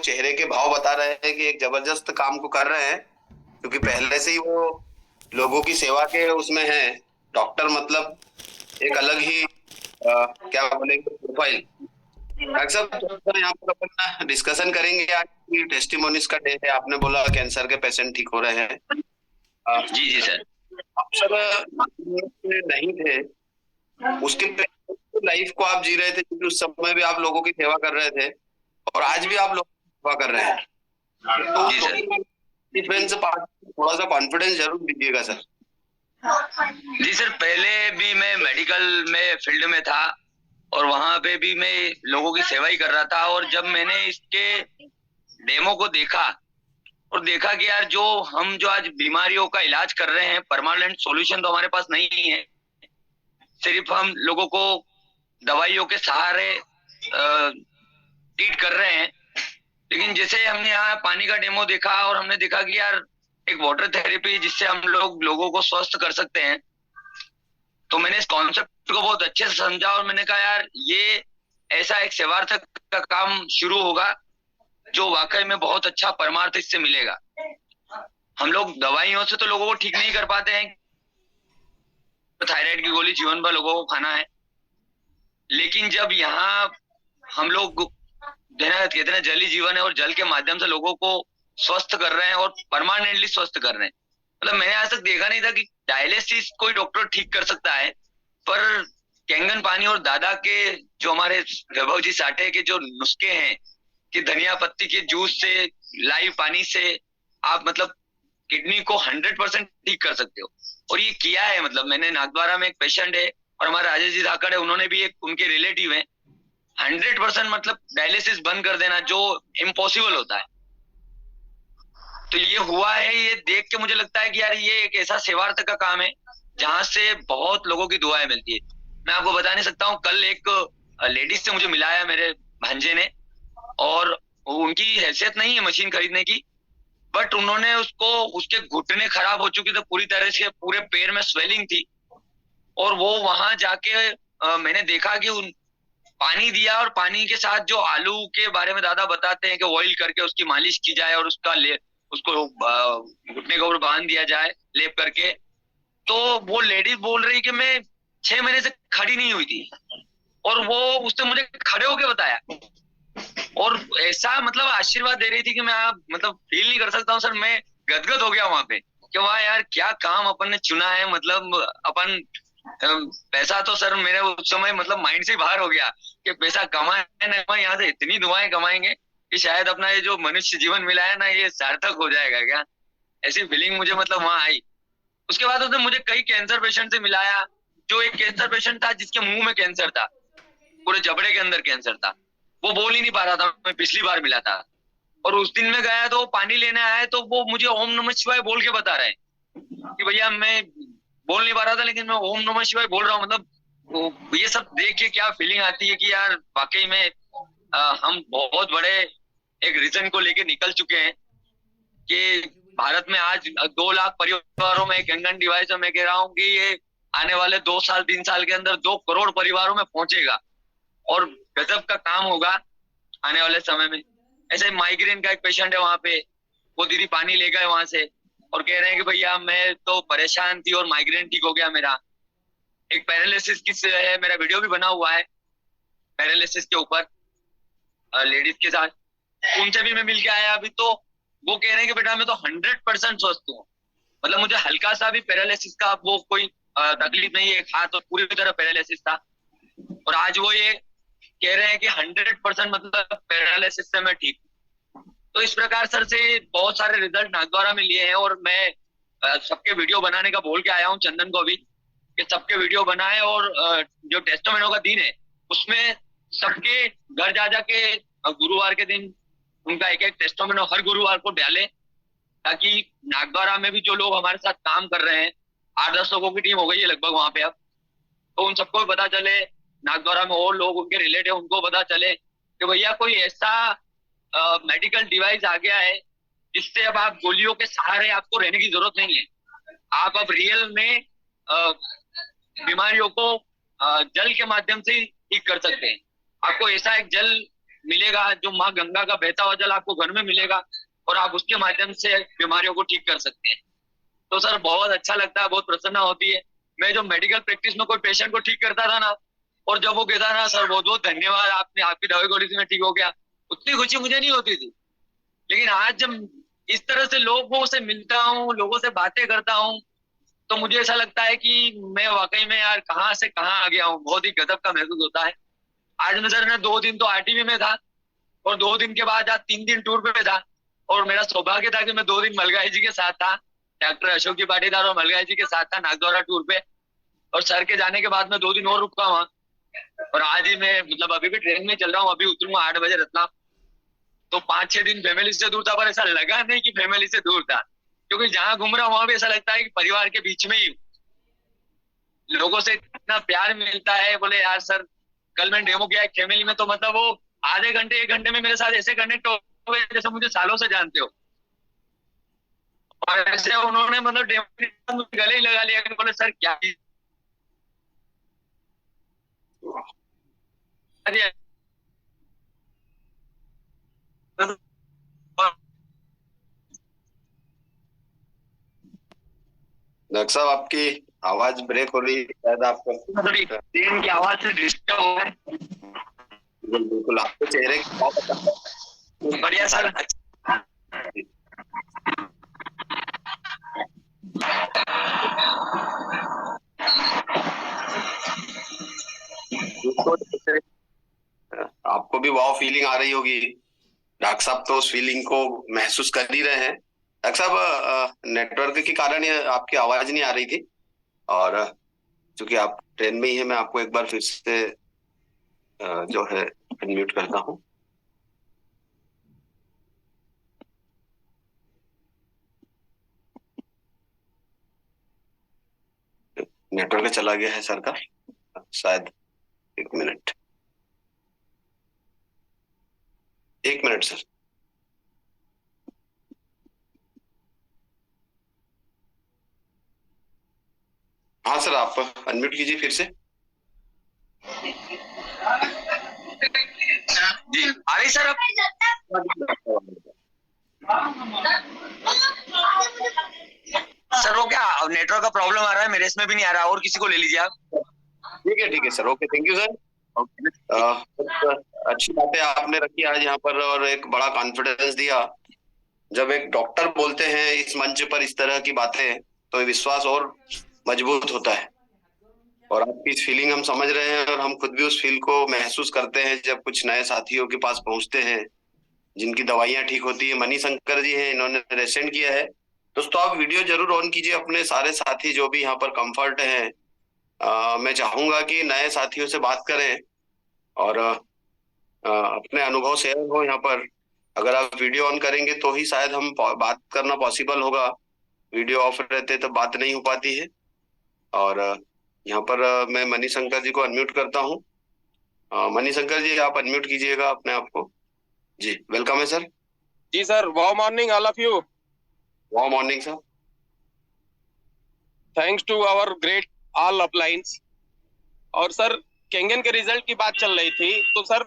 चेहरे के भाव बता रहे हैं कि एक जबरदस्त काम को कर रहे हैं, क्योंकि पहले से ही वो लोगों की सेवा के उसमें है। डॉक्टर मतलब एक अलग ही क्या बोलेंगे, प्रोफाइल। डॉक्टर साहब, थोड़ा सा यहाँ पर अपन डिस्कशन करेंगे आज की टेस्टिमोनीज का डे है। आपने बोला कैंसर के पेशेंट ठीक हो रहे हैं। जी जी सर। आप सर नहीं थे, उसके लाइफ को आप जी रहे थे, क्योंकि उस समय भी आप लोगों की सेवा कर रहे थे और आज भी आप लोगों की सेवा कर रहे हैं। तो जी सर। डिफरेंस थोड़ा सा कॉन्फिडेंस जरूर दीजिएगा सर। जी सर, पहले भी मैं मेडिकल में फील्ड में था और वहां पे भी मैं लोगों की सेवा ही कर रहा था। और जब मैंने इसके डेमो को देखा और देखा कि यार जो आज बीमारियों का इलाज कर रहे हैं, परमानेंट सॉल्यूशन तो हमारे पास नहीं है। सिर्फ हम लोगों को दवाइयों के सहारे ट्रीट कर रहे हैं। लेकिन जैसे हमने यहाँ पानी का डेमो देखा और हमने देखा कि यार एक वाटर थेरेपी जिससे हम लोगों को स्वस्थ कर सकते हैं, तो मैंने इस कॉन्सेप्ट को बहुत अच्छे से समझा और मैंने कहा यार ये ऐसा एक सेवार्थक का काम शुरू होगा जो वाकई में बहुत अच्छा परमार्थ इससे मिलेगा। हम लोग दवाइयों से तो लोगों को ठीक नहीं कर पाते हैं, थायराइड की गोली जीवन भर लोगों को खाना है। लेकिन जब यहाँ हम लोग कहते हैं जल ही जीवन है और जल के माध्यम से लोगों को स्वस्थ कर रहे हैं और परमानेंटली स्वस्थ कर रहे हैं। मतलब मैंने आज तक देखा नहीं था कि डायलिसिस कोई डॉक्टर ठीक कर सकता है, पर कैंगन पानी और दादा के जो हमारे वैभव जी साठे के जो नुस्खे हैं कि धनिया पत्ती के जूस से, लाइव पानी से आप मतलब किडनी को 100% ठीक कर सकते हो। और ये किया है। मतलब मैंने नागद्वारा में एक पेशेंट है और हमारा राजेश जी धाकड़ है, उन्होंने भी एक उनके रिलेटिव है, 100% मतलब डायलिसिस बंद कर देना जो इम्पॉसिबल होता है। तो ये हुआ है। ये देख के मुझे लगता है कि यार ये एक ऐसा सेवार्थ का काम है जहां से बहुत लोगों की दुआएं मिलती है। मैं आपको बता नहीं सकता हूँ, कल एक लेडीज से मुझे मिलाया मेरे भांजे ने, और उनकी हैसियत नहीं है मशीन खरीदने की, बट उन्होंने उसको, उसके घुटने खराब हो चुके थे पूरी तरह से, पूरे पैर में स्वेलिंग थी। और वो वहां जाके मैंने देखा कि उन पानी दिया और पानी के साथ जो आलू के बारे में दादा बताते हैं कि ऑयल करके उसकी मालिश की जाए और उसको घुटने के ऊपर बांध दिया जाए लेप करके। तो वो लेडीज बोल रही कि मैं 6 महीने से खड़ी नहीं हुई थी और वो उसने मुझे खड़े होके बताया और ऐसा मतलब आशीर्वाद दे रही थी कि मैं आप मतलब फील नहीं कर सकता हूँ सर। मैं गदगद हो गया वहां पे कि वाह यार क्या काम अपन ने चुना है। मतलब अपन पैसा तो सर मेरे उस समय मतलब माइंड से बाहर हो गया कि पैसा कमाए ना कमाए, यहाँ से इतनी दुआएं कमाएंगे कि शायद अपना ये जो मनुष्य जीवन मिला है ना ये सार्थक हो जाएगा क्या। ऐसी फीलिंग मुझे मतलब वहां आई। उसके बाद उसने मुझे कई कैंसर पेशेंट से मिलाया। जो एक कैंसर पेशेंट था जिसके मुंह में कैंसर था, पूरे जबड़े के अंदर कैंसर था, वो बोल ही नहीं पा रहा था। मैं पिछली बार मिला था और उस दिन में गया तो पानी लेने आया तो वो मुझे ओम नमः शिवाय बोल के बता रहे हैं कि भैया मैं बोल नहीं पा रहा था लेकिन मैं ओम नमः शिवाय बोल रहा हूँ। मतलब ये सब देख के क्या फीलिंग आती है कि यार वाकई में हम बहुत बड़े एक रीजन को लेके निकल चुके हैं कि भारत में आज 2 लाख परिवारों में कैंगन डिवाइस, मैं कह रहा हूँ कि ये आने वाले 2 साल 3 साल के अंदर 2 करोड़ परिवारों में पहुंचेगा और गजब का काम होगा आने वाले समय में। ऐसे माइग्रेन का एक पेशेंट है वहां पे, वो दीदी पानी ले गए वहां से और कह रहे हैं कि भैया मैं तो परेशान थी और माइग्रेन ठीक हो गया मेरा। एक पैरालिसिस की है, मेरा वीडियो भी बना हुआ है पैरालिसिस के ऊपर लेडीज के साथ, उनसे भी मैं मिल के आया अभी। तो वो कह रहे हैं कि बेटा मैं तो 100% स्वस्थ हूँ। मतलब मुझे हल्का सा भी पैरालिसिस का वो कोई तकलीफ नहीं है, हाथ तो पूरी तरह पैरालिसिस था और आज वो ये कह रहे हैं कि 100% मतलब पैरालिसिस से मैं ठीक हूँ। तो इस प्रकार सर से बहुत सारे रिजल्ट नागद्वारा में लिए हैं और मैं सबके वीडियो बनाने का बोल के आया हूँ चंदन को भी कि सबके वीडियो बनाए और जो टेस्टोमेंटो का दिन है उसमें सबके घर जा जाके गुरुवार के दिन उनका एक एक टेस्टोमेंटो हर गुरुवार को डाले, ताकि नागद्वारा में भी जो लोग हमारे साथ काम कर रहे हैं, 8-10 लोगों की टीम हो गई है लगभग वहां पे अब, तो उन सबको भी पता चले, नागद्वारा में और लोग उनके रिलेटिव उनको पता चले कि भैया कोई ऐसा मेडिकल डिवाइस आ गया है जिससे अब आप गोलियों के सहारे आपको रहने की जरूरत नहीं है। आप अब रियल में बीमारियों को जल के माध्यम से ठीक कर सकते हैं। आपको ऐसा एक जल मिलेगा, जो माँ गंगा का बहता हुआ जल आपको घर में मिलेगा और आप उसके माध्यम से बीमारियों को ठीक कर सकते हैं। तो सर बहुत अच्छा लगता है, बहुत प्रसन्नता होती है। मैं जो मेडिकल प्रैक्टिस में कोई पेशेंट को ठीक करता था ना, और जब वो कहता ना सर बहुत बहुत धन्यवाद, आपने आपकी दवाई गोली से मैं ठीक हो गया, उतनी खुशी मुझे नहीं होती थी। लेकिन आज जब इस तरह से लोगों से मिलता हूँ, लोगों से बातें करता हूँ, तो मुझे ऐसा लगता है कि मैं वाकई में यार कहाँ से कहाँ आ गया हूँ, बहुत ही गजब का महसूस होता है। आज मैं सर 2 दिन तो आरटीवी में था, और 2 दिन के बाद आज 3 दिन टूर पे था। और मेरा सौभाग्य था कि मैं 2 दिन मलगाई जी के साथ था, डॉक्टर अशोक जी पाटीदार और मलगाई जी के साथ था नागद्वारा टूर पे। और सर के जाने के बाद मैं 2 दिन और रुका वहां, और आज ही मैं मतलब अभी भी ट्रेन में चल रहा हूँ, अभी उतरूंगा 8 बजे रतलाम। तो 5-6 दिन फैमिली से दूर था, पर ऐसा लगा नहीं कि फैमिली से दूर था, क्योंकि जहां घूम रहा हूँ वहां भी ऐसा लगता है कि परिवार के बीच में ही हूँ। लोगों से इतना प्यार मिलता है, बोले यार सर कल मैं डेमो किया एक फैमिली में, तो मतलब वो आधे घंटे 1 घंटे में मेरे साथ ऐसे कनेक्ट हो गए जैसे मुझे सालों से जानते हो। और ऐसे उन्होंने मतलब डेमो गले ही लगा लिया कि बोले सर क्या डॉक्टर साहब आपकी आवाज ब्रेक हो रही है, शायद आपको ट्रेन की आवाज से डिस्टर्ब हो गए। बिल्कुल आपके चेहरे की भाव बता रहा है। बढ़िया सर। आपको भी वाव फीलिंग आ रही होगी। डॉक्टर साहब तो उस फीलिंग को महसूस कर ही रहे हैं। डॉक्टर साहब नेटवर्क के कारण ये आपकी आवाज नहीं आ रही थी, और चूंकि आप ट्रेन में ही है, मैं आपको एक बार फिर से जो है अनम्यूट करता हूँ। नेटवर्क चला गया है सर का शायद। 1 मिनट, 1 मिनट सर। हाँ सर, आप अनम्यूट कीजिए फिर से। जी आ रही सर अब? सर वो क्या नेटवर्क का प्रॉब्लम आ रहा है, मेरे इसमें भी नहीं आ रहा, और किसी को ले लीजिए आप। ठीक है sir, okay, thank you sir. अच्छी बातें आपने रखी आज यहाँ पर, और एक बड़ा कॉन्फिडेंस दिया। जब एक डॉक्टर बोलते हैं इस मंच पर इस तरह की बातें, तो विश्वास और मजबूत होता है। और आपकी इस फीलिंग हम समझ रहे हैं, और हम खुद भी उस फील को महसूस करते हैं जब कुछ नए साथियों के पास पहुंचते हैं जिनकी दवाइयां ठीक होती है। मनी शंकर जी हैं, इन्होंने रेसेंट किया है। दोस्तों आप वीडियो जरूर ऑन कीजिए, अपने सारे साथी जो भी यहाँ पर कंफर्ट हैं, मैं चाहूंगा कि नए साथियों से बात करें और अपने अनुभव शेयर हो यहाँ पर। अगर आप वीडियो ऑन करेंगे तो ही शायद हम बात करना पॉसिबल होगा। वीडियो ऑफ रहते तो बात नहीं हो पाती है। और यहाँ पर मैं मनी शंकर जी को अनम्यूट करता हूँ। मनी शंकर जी, आप अनम्यूट कीजिएगा अपने आप को। जी वेलकम है सर। जी सर, वाह मॉर्निंग ऑल ऑफ यू। वाह morning sir. Thanks to our great all appliances. और सर केंगन के रिजल्ट की बात चल रही थी, तो सर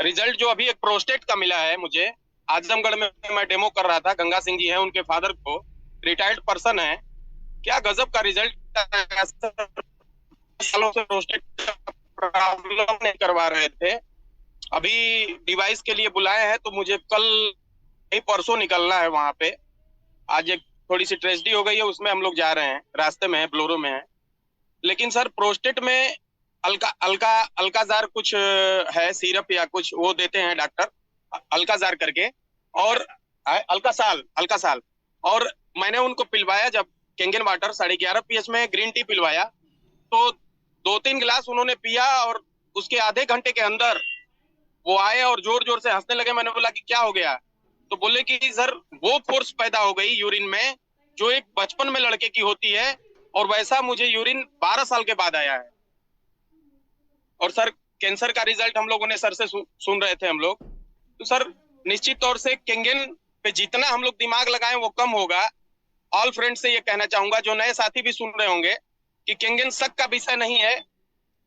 रिजल्ट जो अभी एक प्रोस्टेट का मिला है मुझे, आजमगढ़ में मैं डेमो कर रहा था। गंगा सिंह जी हैं, उनके फादर को रिटायर्ड पर्सन है। क्या गजब का रिजल्ट है सर। सालों से प्रोस्टेट प्रॉब्लम नहीं करवा रहे थे, अभी डिवाइस के लिए बुलाए हैं, तो मुझे कल ही परसों निकलना है वहां पे। आज एक थोड़ी सी ट्रेजेडी हो गई है, उसमें हम लोग जा रहे हैं, रास्ते में है, ब्लोरो में है। लेकिन सर प्रोस्टेट में अल्काजार कुछ है, सिरप या कुछ वो देते हैं डॉक्टर, अल्काजार करके, और अल्कासाल। और मैंने उनको पिलवाया जब केंगन वाटर 11.5 pH में ग्रीन टी पिलवाया, तो 2-3 गिलास उन्होंने पिया, और उसके आधे घंटे के अंदर वो आए और जोर जोर से हंसने लगे। मैंने बोला कि क्या हो गया, तो बोले कि सर वो फोर्स पैदा हो गई यूरिन में जो एक बचपन में लड़के की होती है, और वैसा मुझे यूरिन 12 साल के बाद आया है। और सर कैंसर का रिजल्ट हम लोगों ने सर से सुन रहे थे हम लोग, तो सर निश्चित तौर से केंगन पे जितना हम लोग दिमाग लगाएं वो कम होगा। ऑल फ्रेंड्स से ये कहना चाहूंगा, जो नए साथी भी सुन रहे होंगे, कि केंगन शक का विषय नहीं है।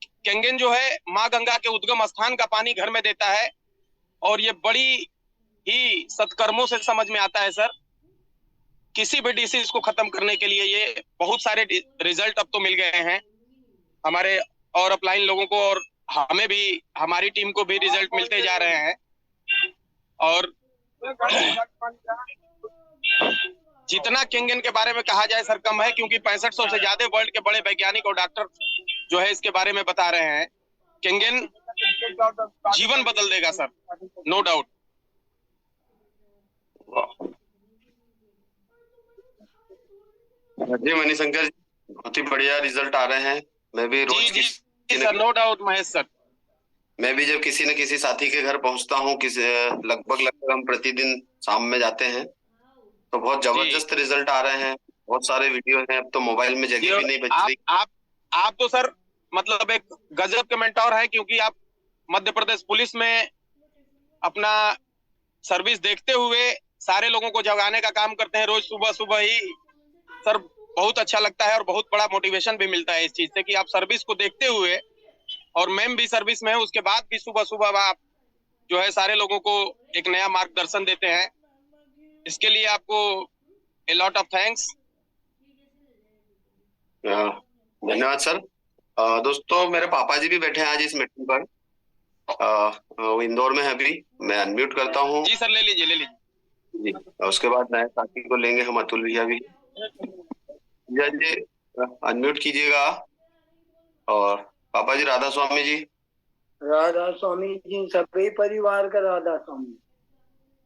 केंगन जो है माँ गंगा के उद्गम स्थान का पानी घर में देता है, और ये बड़ी ही सत्कर्मों से समझ में आता है सर। किसी भी डिसीज को खत्म करने के लिए ये बहुत सारे रिजल्ट अब तो मिल गए हैं हमारे और अपलाइन लोगों को, और हमें भी, हमारी टीम को भी रिजल्ट मिलते जा रहे हैं। और जितना केंगन के बारे में कहा जाए सर कम है, क्योंकि 6500 से ज्यादा वर्ल्ड के बड़े वैज्ञानिक और डॉक्टर जो है इसके बारे में बता रहे हैं। केंगन जीवन बदल देगा सर, नो डाउट। जी मणिशंकर जी, बहुत ही बढ़िया रिजल्ट आ रहे हैं। मैं भी रोज जी sir, no doubt Mahesh sir. मैं भी जब किसी न किसी साथी के घर पहुंचता हूं, लगभग हम प्रतिदिन शाम में जाते हैं, तो बहुत जबरदस्त रिजल्ट आ रहे हैं। बहुत सारे वीडियो हैं, अब तो मोबाइल में जगह भी नहीं बच रही। आप तो सर मतलब एक गजब के मेंटोर हैं, क्योंकि आप मध्य प्रदेश पुलिस में अपना सर्विस देखते हुए सारे लोगों को जगाने का काम करते हैं रोज सुबह सुबह ही। सर बहुत अच्छा लगता है और बहुत बड़ा मोटिवेशन भी मिलता है इस चीज से कि आप सर्विस को देखते हुए, और मैम भी सर्विस में है, उसके बाद भी सुबह सुबह आप जो है सारे लोगों को एक नया मार्गदर्शन देते हैं। इसके लिए आपको ए लॉट ऑफ थैंक्स। धन्यवाद सर। दोस्तों, मेरे पापा जी भी बैठे हैं आज इस मीटिंग पर। वो इंदौर में है अभी। मैं अनम्यूट करता हूँ। जी सर, ले लीजिए जी। उसके बाद नए साथी को लेंगे हम, अतुल भैया भी। भैया जी अनम्यूट कीजिएगा। और पापा जी, राधा स्वामी जी। राधा स्वामी जी, सभी परिवार का राधा स्वामी।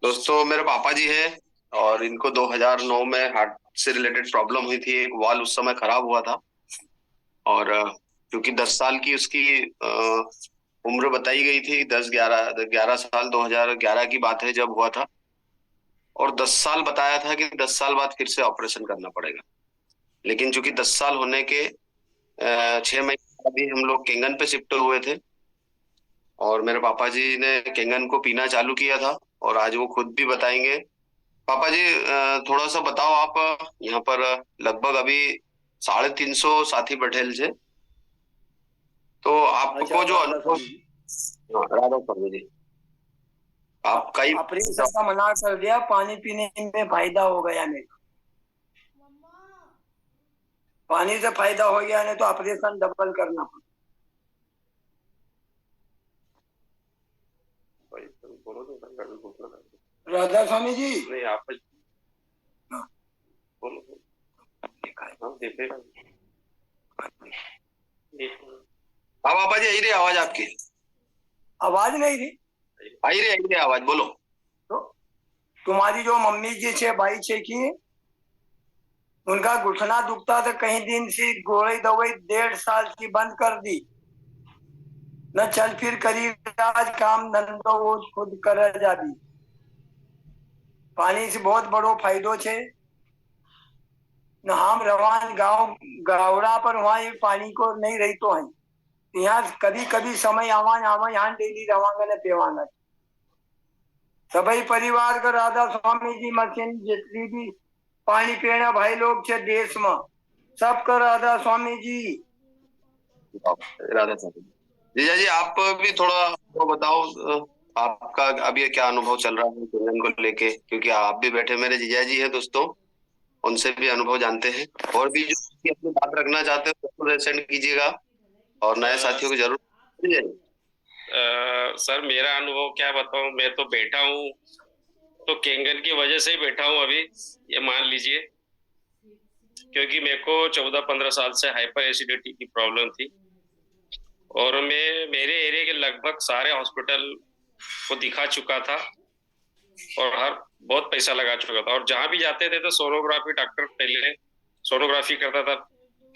दोस्तों, मेरे पापा जी हैं और इनको 2009 में हार्ट से रिलेटेड प्रॉब्लम हुई थी। एक वाल्व उस समय खराब हुआ था, और क्योंकि 10 साल की उसकी उम्र बताई गई थी, 11 साल, 2011 की बात है जब हुआ था। और 10 साल बताया था कि 10 साल बाद फिर से ऑपरेशन करना पड़ेगा। लेकिन चूंकि 10 साल होने के 6 महीने बाद ही हम लोग केंगन पे शिफ्ट हुए थे, और मेरे पापा जी ने केंगन को पीना चालू किया था, और आज वो खुद भी बताएंगे। पापा जी, थोड़ा सा बताओ आप। यहाँ पर लगभग अभी 350 साथी बैठे थे, तो आपको जो अनुभव। राधा स्वामी जी, आप कई ऑपरेशन का मना कर दिया, पानी पीने में फायदा हो गया नहीं, पानी से फायदा हो गया नहीं तो ऑपरेशन डबल करना पड़ा। राधा स्वामी जी, नहीं, आप बोलो। हाँ पापा जी, आई रही आवाज आपकी। आवाज नहीं रही? आई रही आवाज, बोलो। तो तुम्हारी जो मम्मी जी छे, भाई छे की, उनका घुटना दुखता था, कहीं दिन से गोली दवाई 1.5 साल की बंद कर दी, न चल फिर करी, आज काम धंधो वो खुद कर जा दी। पानी से बहुत बड़ो फायदो छे न। हम रवान गांव गावड़ा पर वहाँ ये पानी को नहीं रही तो है, यहाँ कभी कभी समय आवा यहाँ डेली रवांगा ने पेवांगा। सभी परिवार का राधा स्वामी जी मशीन जितनी भी पानी पीना भाई लोग छे देश में, सबका राधा स्वामी जी। राधा स्वामी जीजा जी, आप भी थोड़ा तो बताओ। आपका अभी क्या अनुभव चल रहा है केंगन को लेके, क्योंकि आप भी बैठे मेरे जीजा जी है दोस्तों, उनसे भी अनुभव जानते हैं। और भी जो अपनी बात रखना चाहते हो तो सेंड कीजिएगा, और नए साथियों को जरूर। सर मेरा अनुभव क्या बताऊं, मैं तो बैठा हूं तो केंगन की वजह से ही बैठा हूं अभी, ये मान लीजिए। क्योंकि मेरे को 14-15 साल से हाइपर एसिडिटी की प्रॉब्लम थी, और मैं मेरे एरिया के लगभग सारे हॉस्पिटल को दिखा चुका था, और बहुत पैसा लगा चुका था। और जहां भी जाते थे तो सोनोग्राफी, डॉक्टर पहले सोनोग्राफी करता था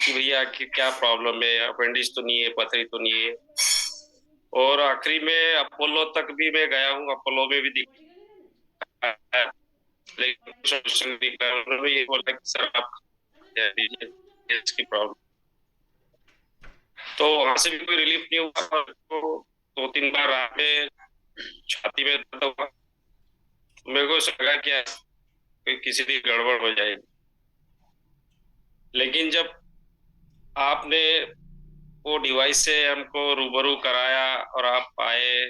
कि भैया क्या प्रॉब्लम है, अपेंडिक्स तो नहीं है, पथरी तो नहीं है। और आखिरी में अपोलो तक भी मैं गया हूँ, अपोलो में भी दिखाया, लेकिन उन्होंने ये बोला कि सर आप इसकी प्रॉब्लम, तो वहां से भी कोई रिलीफ नहीं हुआ। तो 2-3 बार रात में छाती में दर्द हुआ, मेरे को लगा क्या किसी भी गड़बड़ हो जाएगी। लेकिन जब आपने वो डिवाइस से हमको रूबरू कराया और आप आए,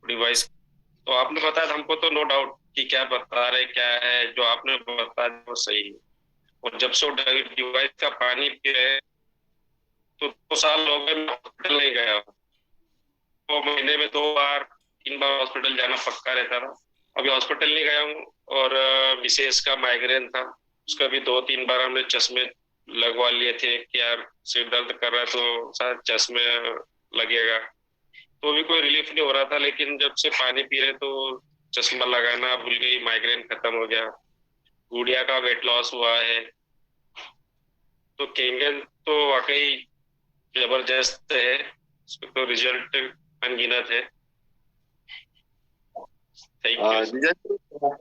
डिवाइस तो आपने बताया था हमको, तो नो डाउट कि क्या बता रहे क्या है, जो आपने बताया वो सही है। और जब से डिवाइस का पानी पी रहे हैं, तो 2 साल हो गए, मैं हॉस्पिटल नहीं गया हूँ। तो महीने में 2 बार 3 बार हॉस्पिटल जाना पक्का रहता था। अभी हॉस्पिटल नहीं गया हूँ। और मिसेस का माइग्रेन था, उसका भी 2-3 बार हमने चश्मे लगवा लिए थे कि यार सिर दर्द कर रहा है तो शायद चश्मे लगेगा, तो भी कोई रिलीफ नहीं हो रहा था। लेकिन जब से पानी पी रहे तो चश्मा लगाना भूल गई, माइग्रेन खत्म हो गया, गुड़िया का वेट लॉस हुआ है। तो केंगन तो वाकई जबरदस्त है, इसमें तो रिजल्ट अनगिनत है। Thank you. जीजा जी,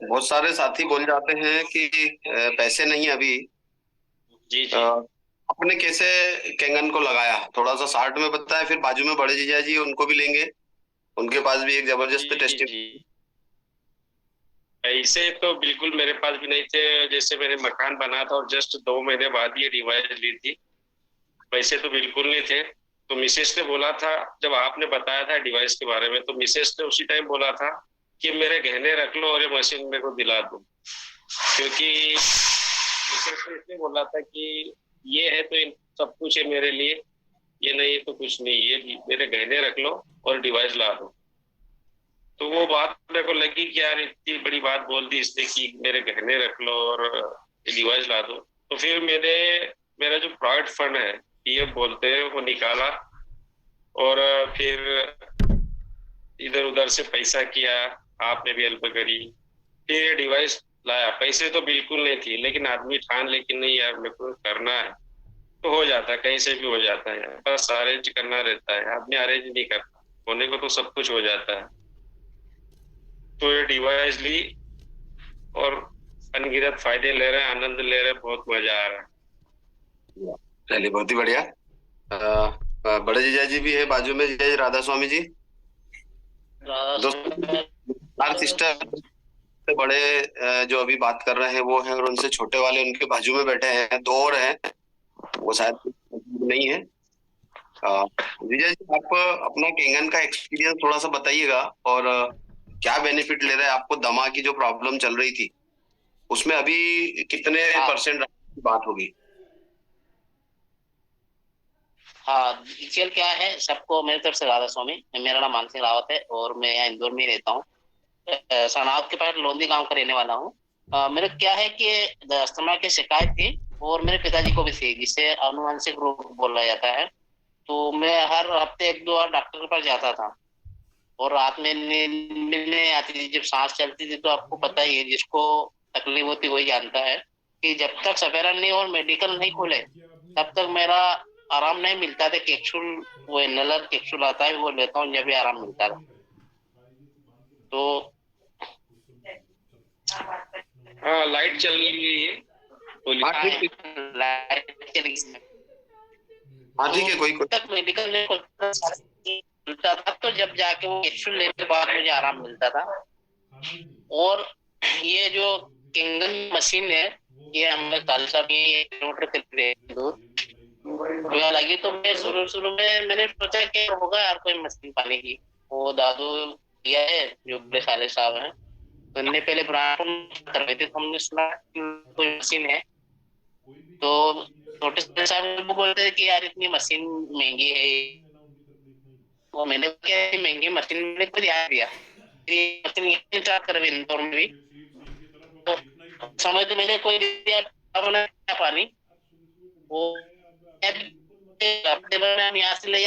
बहुत सारे साथी बोल जाते हैं कि पैसे नहीं अभी। जी जी। आपने कैसे केंगन को लगाया, थोड़ा सा शार्ट में बताया, फिर बाजू में बड़े जीजा जी उनको भी लेंगे, उनके पास भी एक जबरदस्त जी टेस्टिंग। जी। ऐसे तो बिल्कुल मेरे पास भी नहीं थे। जैसे मैंने मकान बना था और जस्ट 2 महीने बाद ये डिवाइस ली थी, वैसे तो बिल्कुल नहीं थे। तो मिसेस ने बोला था, जब आपने बताया था डिवाइस के बारे में, तो मिसेस ने उसी टाइम बोला था कि मेरे गहने रख लो और ये मशीन मेरे को दिला दो। क्योंकि मिसेस ने इसलिए बोला था कि ये है तो सब कुछ है मेरे लिए, ये नहीं है तो कुछ नहीं, ये मेरे गहने रख लो और डिवाइस ला दो। तो वो बात मेरे को लगी कि यार इतनी बड़ी बात बोल दी इसने कि मेरे गहने रख लो और डिवाइस ला दो। तो फिर मेरा जो प्रोविडेंट फंड है, पीएफ बोलते हैं, वो निकाला और फिर इधर उधर से पैसा किया, आपने भी हेल्प करी, फिर ये डिवाइस लाया। पैसे तो बिल्कुल नहीं थी, लेकिन आदमी ठान ले कि नहीं यार मेरे को करना है, तो हो जाता है, कहीं से भी हो जाता है। बस अरेंज करना रहता है, आदमी अरेंज नहीं करता, होने को तो सब कुछ हो जाता है। तो ये डिवाइस ली और अनगिनत फायदे ले रहे हैं, आनंद ले रहे हैं, बहुत मजा आ रहा है। चलिए, बहुत ही बढ़िया। बड़े जीजा जी भी है बाजू में, जीजा जी राधा स्वामी जी। दोस्तों, सिस्टर से बड़े जो अभी बात कर रहे हैं वो है, और उनसे छोटे वाले उनके बाजू में बैठे हैं, 2 और हैं, वो शायद नहीं है। विजय जी, आप अपना केंगन का एक्सपीरियंस थोड़ा सा बताइएगा, और क्या बेनिफिट ले रहा है आपको। दमा की जो प्रॉब्लम चल रही थी उसमें अभी कितने % की बात होगी। हाँ, डीटेल क्या है सबको मेरी तरफ से राधा स्वामी। मेरा नाम मानसिंह रावत है और मैं यहाँ इंदौर में ही रहता हूँ। सनावत के पास लोंदी गांव का रहने वाला हूँ। मेरा क्या है कि अस्थमा की शिकायत थी और मेरे पिताजी को भी थी, जिसे आनुवंशिक रोग बोला जाता है। तो मैं हर हफ्ते 1-2 बार डॉक्टर के पास जाता था और रात में नींद नहीं आती थी, जब सांस चलती थी। तो आपको पता ही है, जिसको तकलीफ होती वही जानता है कि जब तक सफेरा नहीं और मेडिकल नहीं खोले तब तक मेरा आराम नहीं मिलता था। कैप्सूल, वो इनहेलर कैप्सूल आता है, वो लेता हूँ जब भी आराम मिलता था। तो हाँ, लाइट चल रही है, बोलिए। हाँ ठीक है, लाइट चली गई। हाँ ठीक है, कोई तक मेडिकल नहीं मिलता था, तो जब जाके वो कैप्सूल लेने के बाद मुझे आराम मिलता था। और ये जो किंगन मशीन है, ये हमें खालसा भी दूर लगी। तो मैं शुरू में मैंने सोचा कि होगा यार कोई मशीन पाने की। वो दादू दिया है जो बड़े साले साहब हैं, तो उनने पहले ब्रांड करवाए थे, तो हमने सुना कोई मशीन है। तो छोटे साले साहब बोलते थे कि यार इतनी मशीन महंगी है। वो मैंने क्या महंगी मशीन मैंने खुद ध्यान दिया, मशीन स्टार्ट कर इंदौर में भी। तो समझ तो मैंने कोई दिया पानी, वो हफ्ते भर में यहाँ से ले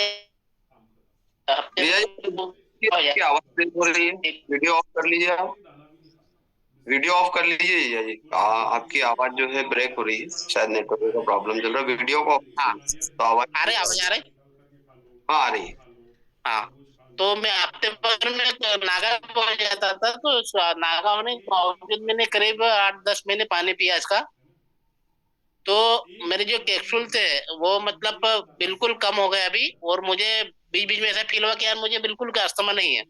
की आवाज ब्रेक हो रही है, वीडियो ऑफ कर लीजिए आप, वीडियो ऑफ कर लीजिए जीजा जी। आपकी आवाज जो है ब्रेक हो रही है, शायद नेटवर्क का प्रॉब्लम चल रहा है। वीडियो को हाँ, तो आवाज आ रही हाँ आ रही है। हाँ। तो मैं हफ्ते भर में नागा पहुंच जाता था, तो नागा होने मैंने करीब 8-10 महीने पानी पिया इसका। तो मेरे जो कैप्सूल थे वो मतलब बिल्कुल कम हो गए अभी। और मुझे बीच बीच में ऐसा फील हुआ कि यार मुझे बिल्कुल अस्थमा नहीं है।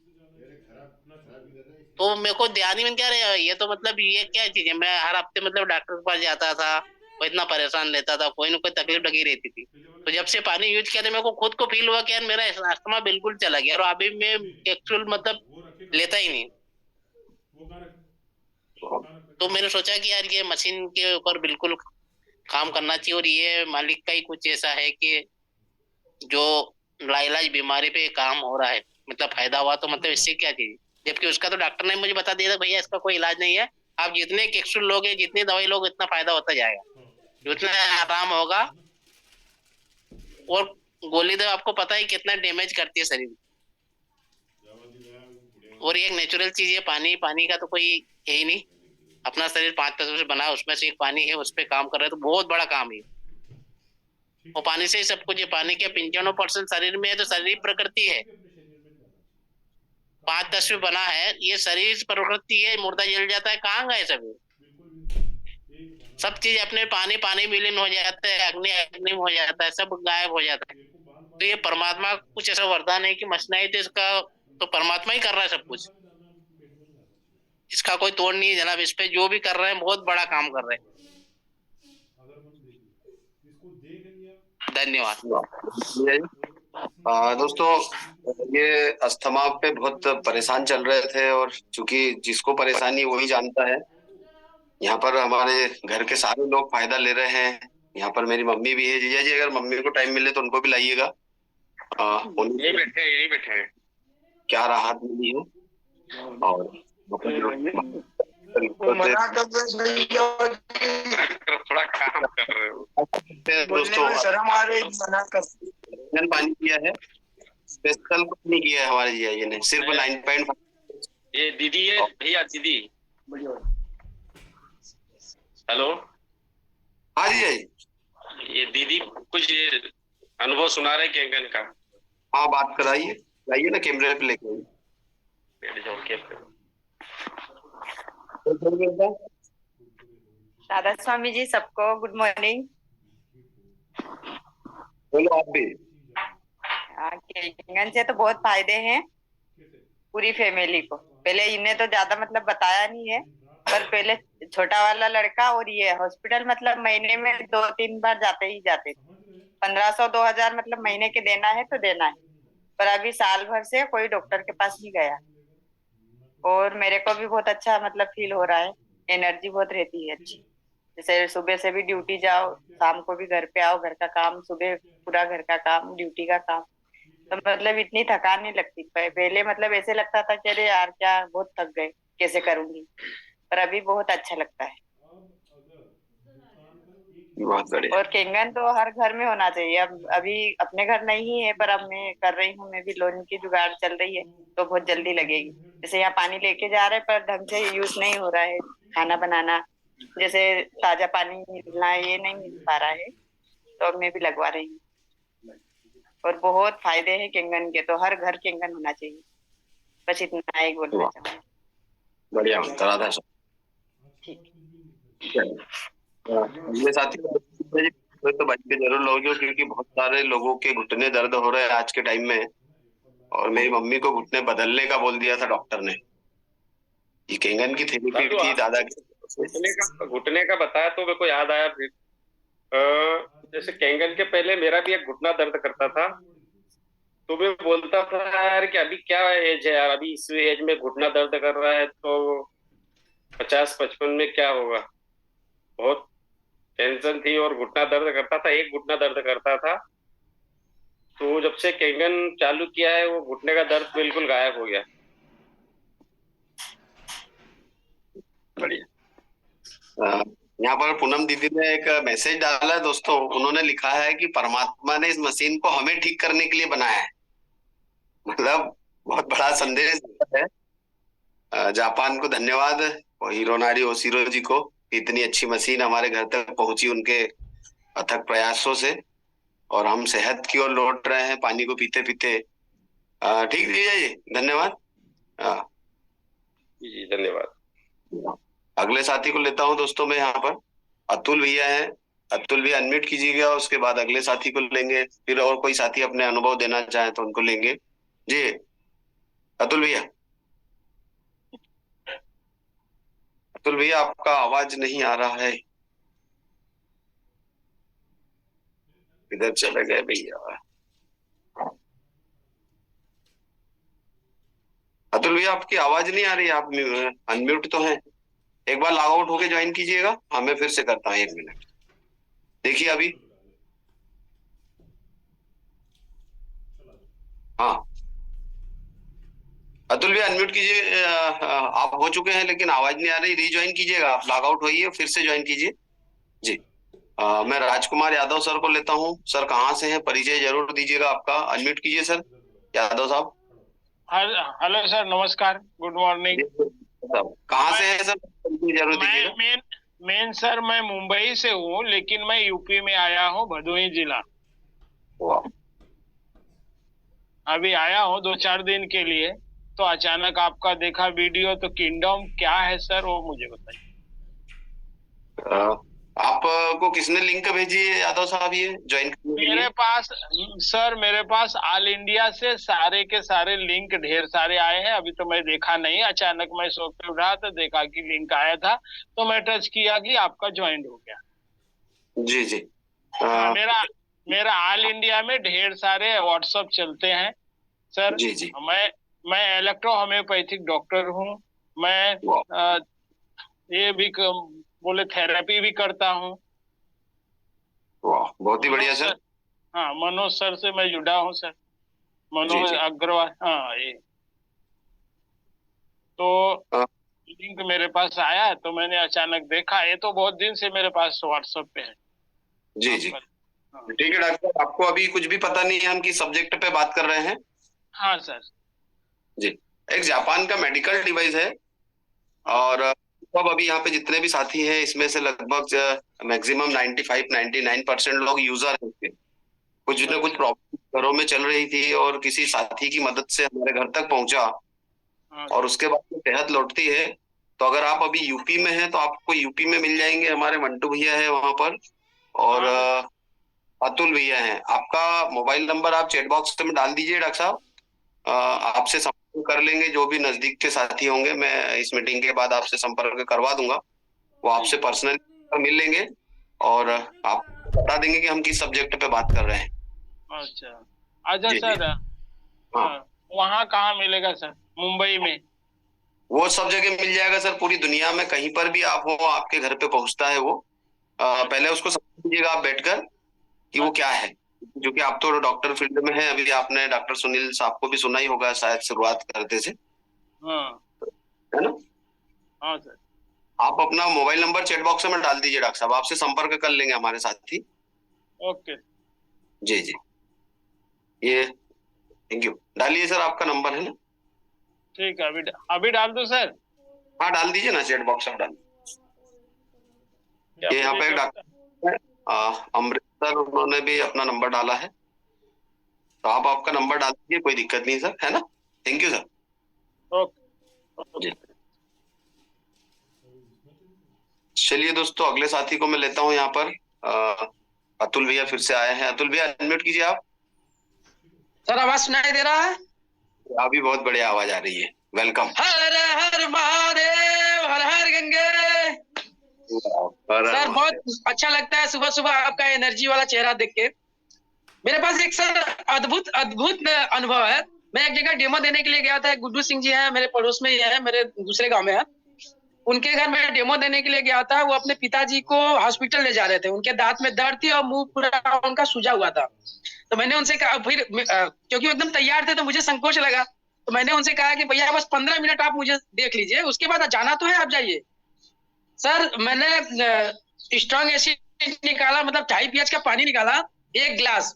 तो मेरे को ध्यान ही में क्या रहा, ये तो मतलब ये क्या चीज है। मैं हर हफ्ते मतलब डॉक्टर के पास जाता था, वो इतना परेशान रहता था, कोई ना कोई तकलीफ लगी रहती थी। तो जब से पानी यूज किया था मेरे को खुद को फील हुआ कि यार मेरा अस्थमा बिल्कुल चला गया। और अभी मैं कैप्सूल मतलब लेता ही नहीं। तो मैंने सोचा कि यार ये मशीन के ऊपर बिल्कुल काम करना चाहिए, और ये मालिक का ही कुछ ऐसा है कि जो लाइलाज बीमारी पे काम हो रहा है, मतलब फायदा हुआ तो मतलब इससे क्या चीज। जबकि उसका तो डॉक्टर ने मुझे बता दिया था भैया इसका कोई इलाज नहीं है, आप जितने कैप्सूल लोगे जितनी दवाई लोगे उतना फायदा होता जाएगा, उतना आराम होगा। और गोली तो आपको पता है कितना डैमेज करती है शरीर, और ये एक नेचुरल चीज है। पानी, पानी का तो कोई है ही नहीं, अपना शरीर 5 तत्वों से बना है, उसमें से एक पानी है, उस पर काम कर रहा है तो बहुत बड़ा काम है। और पानी से ही सब कुछ है, पानी के 95% शरीर में है, तो शरीर प्रकृति है। 5 तत्व बना है, ये शरीर प्रकृति है, मुर्दा जल जाता है, कहाँ गए सभी। सब चीज अपने पानी पानी विलीन हो जाता है, अग्नि अग्नि में हो जाता है, सब गायब हो जाता है। तो ये परमात्मा कुछ ऐसा वरदान है कि मसना है, तो इसका तो परमात्मा ही कर रहा है सब कुछ, इसका कोई तोड़ नहीं है जनाब। इस पे जो भी कर रहे हैं बहुत बड़ा काम कर रहे हैं। धन्यवाद। दोस्तों, ये अस्थमा पे बहुत परेशान चल रहे थे, और चूंकि जिसको परेशानी वही जानता है। यहाँ पर हमारे घर के सारे लोग फायदा ले रहे हैं। यहाँ पर मेरी मम्मी भी है। जीजा जी, अगर मम्मी को टाइम मिले तो उनको भी लाइएगा। यही बैठे हैं। क्या राहत मिली है। और मना कर दो भैया, थोड़ा काम कर रहे हो। बोलने में शर्म आ रही, मना कर। पानी किया है, स्पेशल कुछ नहीं किया है हमारे जीजा जी ने, सिर्फ 9.5। ये दीदी है भैया, दीदी। हेलो। हाँ जीजा जी। ये दीदी कुछ अनुभव सुना रहे कैंगन का। हाँ, बात कराइए, लाइए ना, कैमरे पे लेके आइए। राधा स्वामी जी, सबको गुड मॉर्निंग। बोलो आप भी। कैंगन से तो बहुत फायदे हैं पूरी फैमिली को। पहले इन्हें तो ज्यादा मतलब बताया नहीं है, पर पहले छोटा वाला लड़का और ये हॉस्पिटल मतलब महीने में 2-3 बार जाते ही जाते। 1500-2000 मतलब महीने के देना है तो देना है, पर अभी साल भर से कोई डॉक्टर के पास नहीं गया। और मेरे को भी बहुत अच्छा मतलब फील हो रहा है, एनर्जी बहुत रहती है अच्छी। जैसे सुबह से भी ड्यूटी जाओ, शाम को भी घर पे आओ, घर का काम, सुबह पूरा घर का काम, ड्यूटी का काम, तो मतलब इतनी थकान नहीं लगती। पहले मतलब ऐसे लगता था कि अरे यार क्या बहुत थक गए, कैसे करूंगी, पर अभी बहुत अच्छा लगता है। बहुत बढ़िया। और कैंगन तो हर घर में होना चाहिए। अब अभी अपने घर नहीं है, पर अब मैं कर रही हूँ, मैं भी लोन की जुगाड़ चल रही है, तो बहुत जल्दी लगेगी। जैसे यहाँ पानी लेके जा रहे हैं, पर ढंग से यूज नहीं हो रहा है, खाना बनाना जैसे ताजा पानी मिलना है ये नहीं मिल पा रहा है, तो अब मैं भी लगवा रही हूँ। और बहुत फायदे हैं कैंगन के, तो हर घर कैंगन होना चाहिए। बस इतना ही बोलना चाहूंगी। बढ़िया, राधा ये साथी तो भाई पे जरूर लोगे, क्योंकि बहुत सारे लोगों के घुटने दर्द हो रहे हैं आज के टाइम में। और मेरी मम्मी को घुटने बदलने का बोल दिया था डॉक्टर ने। ये कैंगन की थेरेपी थी दादा की। घुटने का बताया तो मेरे को याद आया फिर। जैसे कैंगन के पहले मेरा भी एक घुटना दर्द करता था, तो मैं बोलता था यार कि अभी क्या एज है यार, अभी इस एज में घुटना दर्द कर रहा है तो 50-55 में क्या होगा। बहुत टेंशन थी और घुटना दर्द करता था, एक घुटना दर्द करता था। तो जब से कैंगन चालू किया है वो घुटने का दर्द बिल्कुल गायब हो गया। बढ़िया। यहाँ पर पूनम दीदी ने एक मैसेज डाला है दोस्तों। उन्होंने लिखा है कि परमात्मा ने इस मशीन को हमें ठीक करने के लिए बनाया है। मतलब बहुत बड़ा संदेश है। जापान को धन्यवाद, और हिरोनारी ओशिरो जी को, इतनी अच्छी मशीन हमारे घर तक पहुंची उनके अथक प्रयासों से। और हम सेहत की ओर लौट रहे हैं पानी को पीते पीते। ठीक है जी, धन्यवाद। जी धन्यवाद। अगले साथी को लेता हूं दोस्तों मैं। यहाँ पर अतुल भैया हैं। अतुल भैया अनम्यूट कीजिएगा, उसके बाद अगले साथी को लेंगे। फिर और कोई साथी अपने अनुभव देना चाहे तो उनको लेंगे। जी अतुल भैया। अतुल भैया, आपका आवाज नहीं आ रहा है, इधर चले गए भैया। अतुल भैया आपकी आवाज नहीं आ रही, आप अनम्यूट तो हैं। एक बार लॉग आउट होके ज्वाइन कीजिएगा, मैं फिर से करता हूँ, 1 मिनट देखिए अभी। हाँ अतुल भैया अनम्यूट कीजिए, आप हो चुके हैं लेकिन आवाज नहीं आ रही, रीज्वाइन कीजिएगा, आप लॉग आउट होइए फिर से ज्वाइन कीजिए जी। मैं राजकुमार यादव सर को लेता हूँ। सर कहाँ से हैं, परिचय जरूर दीजिएगा आपका। अनम्यूट कीजिए सर यादव साहब। हेलो सर, नमस्कार, गुड मॉर्निंग। कहाँ से हैं सर, परिचय जरूर दीजिएगा। मेन सर मैं मुंबई से हूँ, लेकिन मैं यूपी में आया हूँ, भदोही जिला। वाह। अभी आया हूँ 2-4 दिन के लिए, तो अचानक आपका देखा वीडियो, तो किंगडम क्या है सर वो मुझे बताइए। आपको किसने लिंक भेजी है यादव साहब ये ज्वाइन करने के लिए? मेरे पास ऑल इंडिया से सारे के सारे लिंक ढेर सारे आए हैं। अभी तो मैं देखा नहीं, अचानक मैं सो के उठा तो देखा कि लिंक आया था, तो मैं टच किया कि आपका ज्वाइन हो गया। जी जी। मेरा ऑल इंडिया में ढेर सारे व्हाट्सएप चलते हैं सर। जी जी। मैं इलेक्ट्रो होम्योपैथिक डॉक्टर हूँ। मैं ये भी बोले थेरेपी भी करता हूँ। वाह, बहुत ही बढ़िया सर। हाँ, मनोज सर से मैं जुड़ा हूँ सर, मनोज अग्रवाल। हाँ, ये तो लिंक मेरे पास आया है, तो मैंने अचानक देखा। ये तो बहुत दिन से मेरे पास व्हाट्सएप पे है। जी जी ठीक है डॉक्टर साहब, आपको अभी कुछ भी पता नहीं है हम किस सब्जेक्ट पे बात कर रहे हैं? हाँ सर जी। एक जापान का मेडिकल डिवाइस है, और सब अभी यहाँ पे जितने भी साथी हैं इसमें से लगभग मैक्सिमम 95-99% लोग यूजर हैं इसके। कुछ न कुछ प्रॉब्लम घरों में चल रही थी और किसी साथी की मदद से हमारे घर तक पहुंचा, और उसके बाद सेहत लौटती है। तो अगर आप अभी यूपी में हैं तो आपको यूपी में मिल जाएंगे, हमारे मंटू भैया है वहां पर, और अतुल भैया हैं। आपका मोबाइल नंबर आप चैट बॉक्स में डाल दीजिए डॉक्टर साहब, आपसे संपर्क कर लेंगे जो भी नजदीक के साथी होंगे। मैं इस मीटिंग के बाद आपसे संपर्क करवा दूंगा, वो आपसे पर्सनली मिल लेंगे और आप बता देंगे कि हम किस सब्जेक्ट पे बात कर रहे हैं। अच्छा सर। हाँ, वहाँ कहाँ मिलेगा सर? मुंबई में? वो सब जगह मिल जाएगा सर, पूरी दुनिया में कहीं पर भी आप हो आपके घर पे पहुंचता है वो। पहले उसको समझिएगा आप बैठकर कि वो क्या है, क्योंकि आप तो डॉक्टर फील्ड में हैं। अभी आपने डॉक्टर सुनील साहब को भी सुना ही होगा शायद शुरुआत करते से, है ना? हाँ सर। आप अपना मोबाइल नंबर चैट बॉक्स में डाल दीजिए डॉक्टर साहब, आपसे संपर्क कर लेंगे हमारे साथी। ओके जी जी, ये थैंक यू। डालिए सर, आपका नंबर है ना? ठीक है, अभी डाल दो सर। हाँ डाल दीजिए ना, चैट बॉक्स में डाल। ये यहाँ पे एक डॉक्टर अमृतसर, उन्होंने भी अपना नंबर डाला है, तो आप आपका नंबर डाल दीजिए, कोई दिक्कत नहीं सर, है ना? Thank you sir. ओके। चलिए दोस्तों, अगले साथी को मैं लेता हूँ यहाँ पर। अतुल भैया फिर से आए हैं। अतुल भैया अनम्यूट कीजिए आप। सर आवाज सुनाई दे रहा है? अभी बहुत बढ़िया आवाज आ रही है, वेलकम। हर हर महादेव, हर हर गंगे। सर बहुत अच्छा लगता है सुबह सुबह आपका एनर्जी वाला चेहरा देख के। मेरे पास एक सर अद्भुत अनुभव है। मैं एक जगह डेमो देने के लिए गया था। गुड्डू सिंह जी हैं, मेरे पड़ोस में ही है, मेरे दूसरे गांव में है। उनके घर में डेमो देने के लिए गया था। वो अपने पिताजी को हॉस्पिटल ले जा रहे थे, उनके दांत में दर्द थी और मुंह पूरा उनका सूजा हुआ था। तो मैंने उनसे कहा, फिर क्योंकि वो एकदम तैयार थे तो मुझे संकोच लगा, तो मैंने उनसे कहा कि भैया बस 15 मिनट आप मुझे देख लीजिए, उसके बाद जाना तो है, आप जाइए। सर मैंने स्ट्रॉन्ग एसिड निकाला, मतलब 2.5 pH का पानी निकाला, 1 गिलास।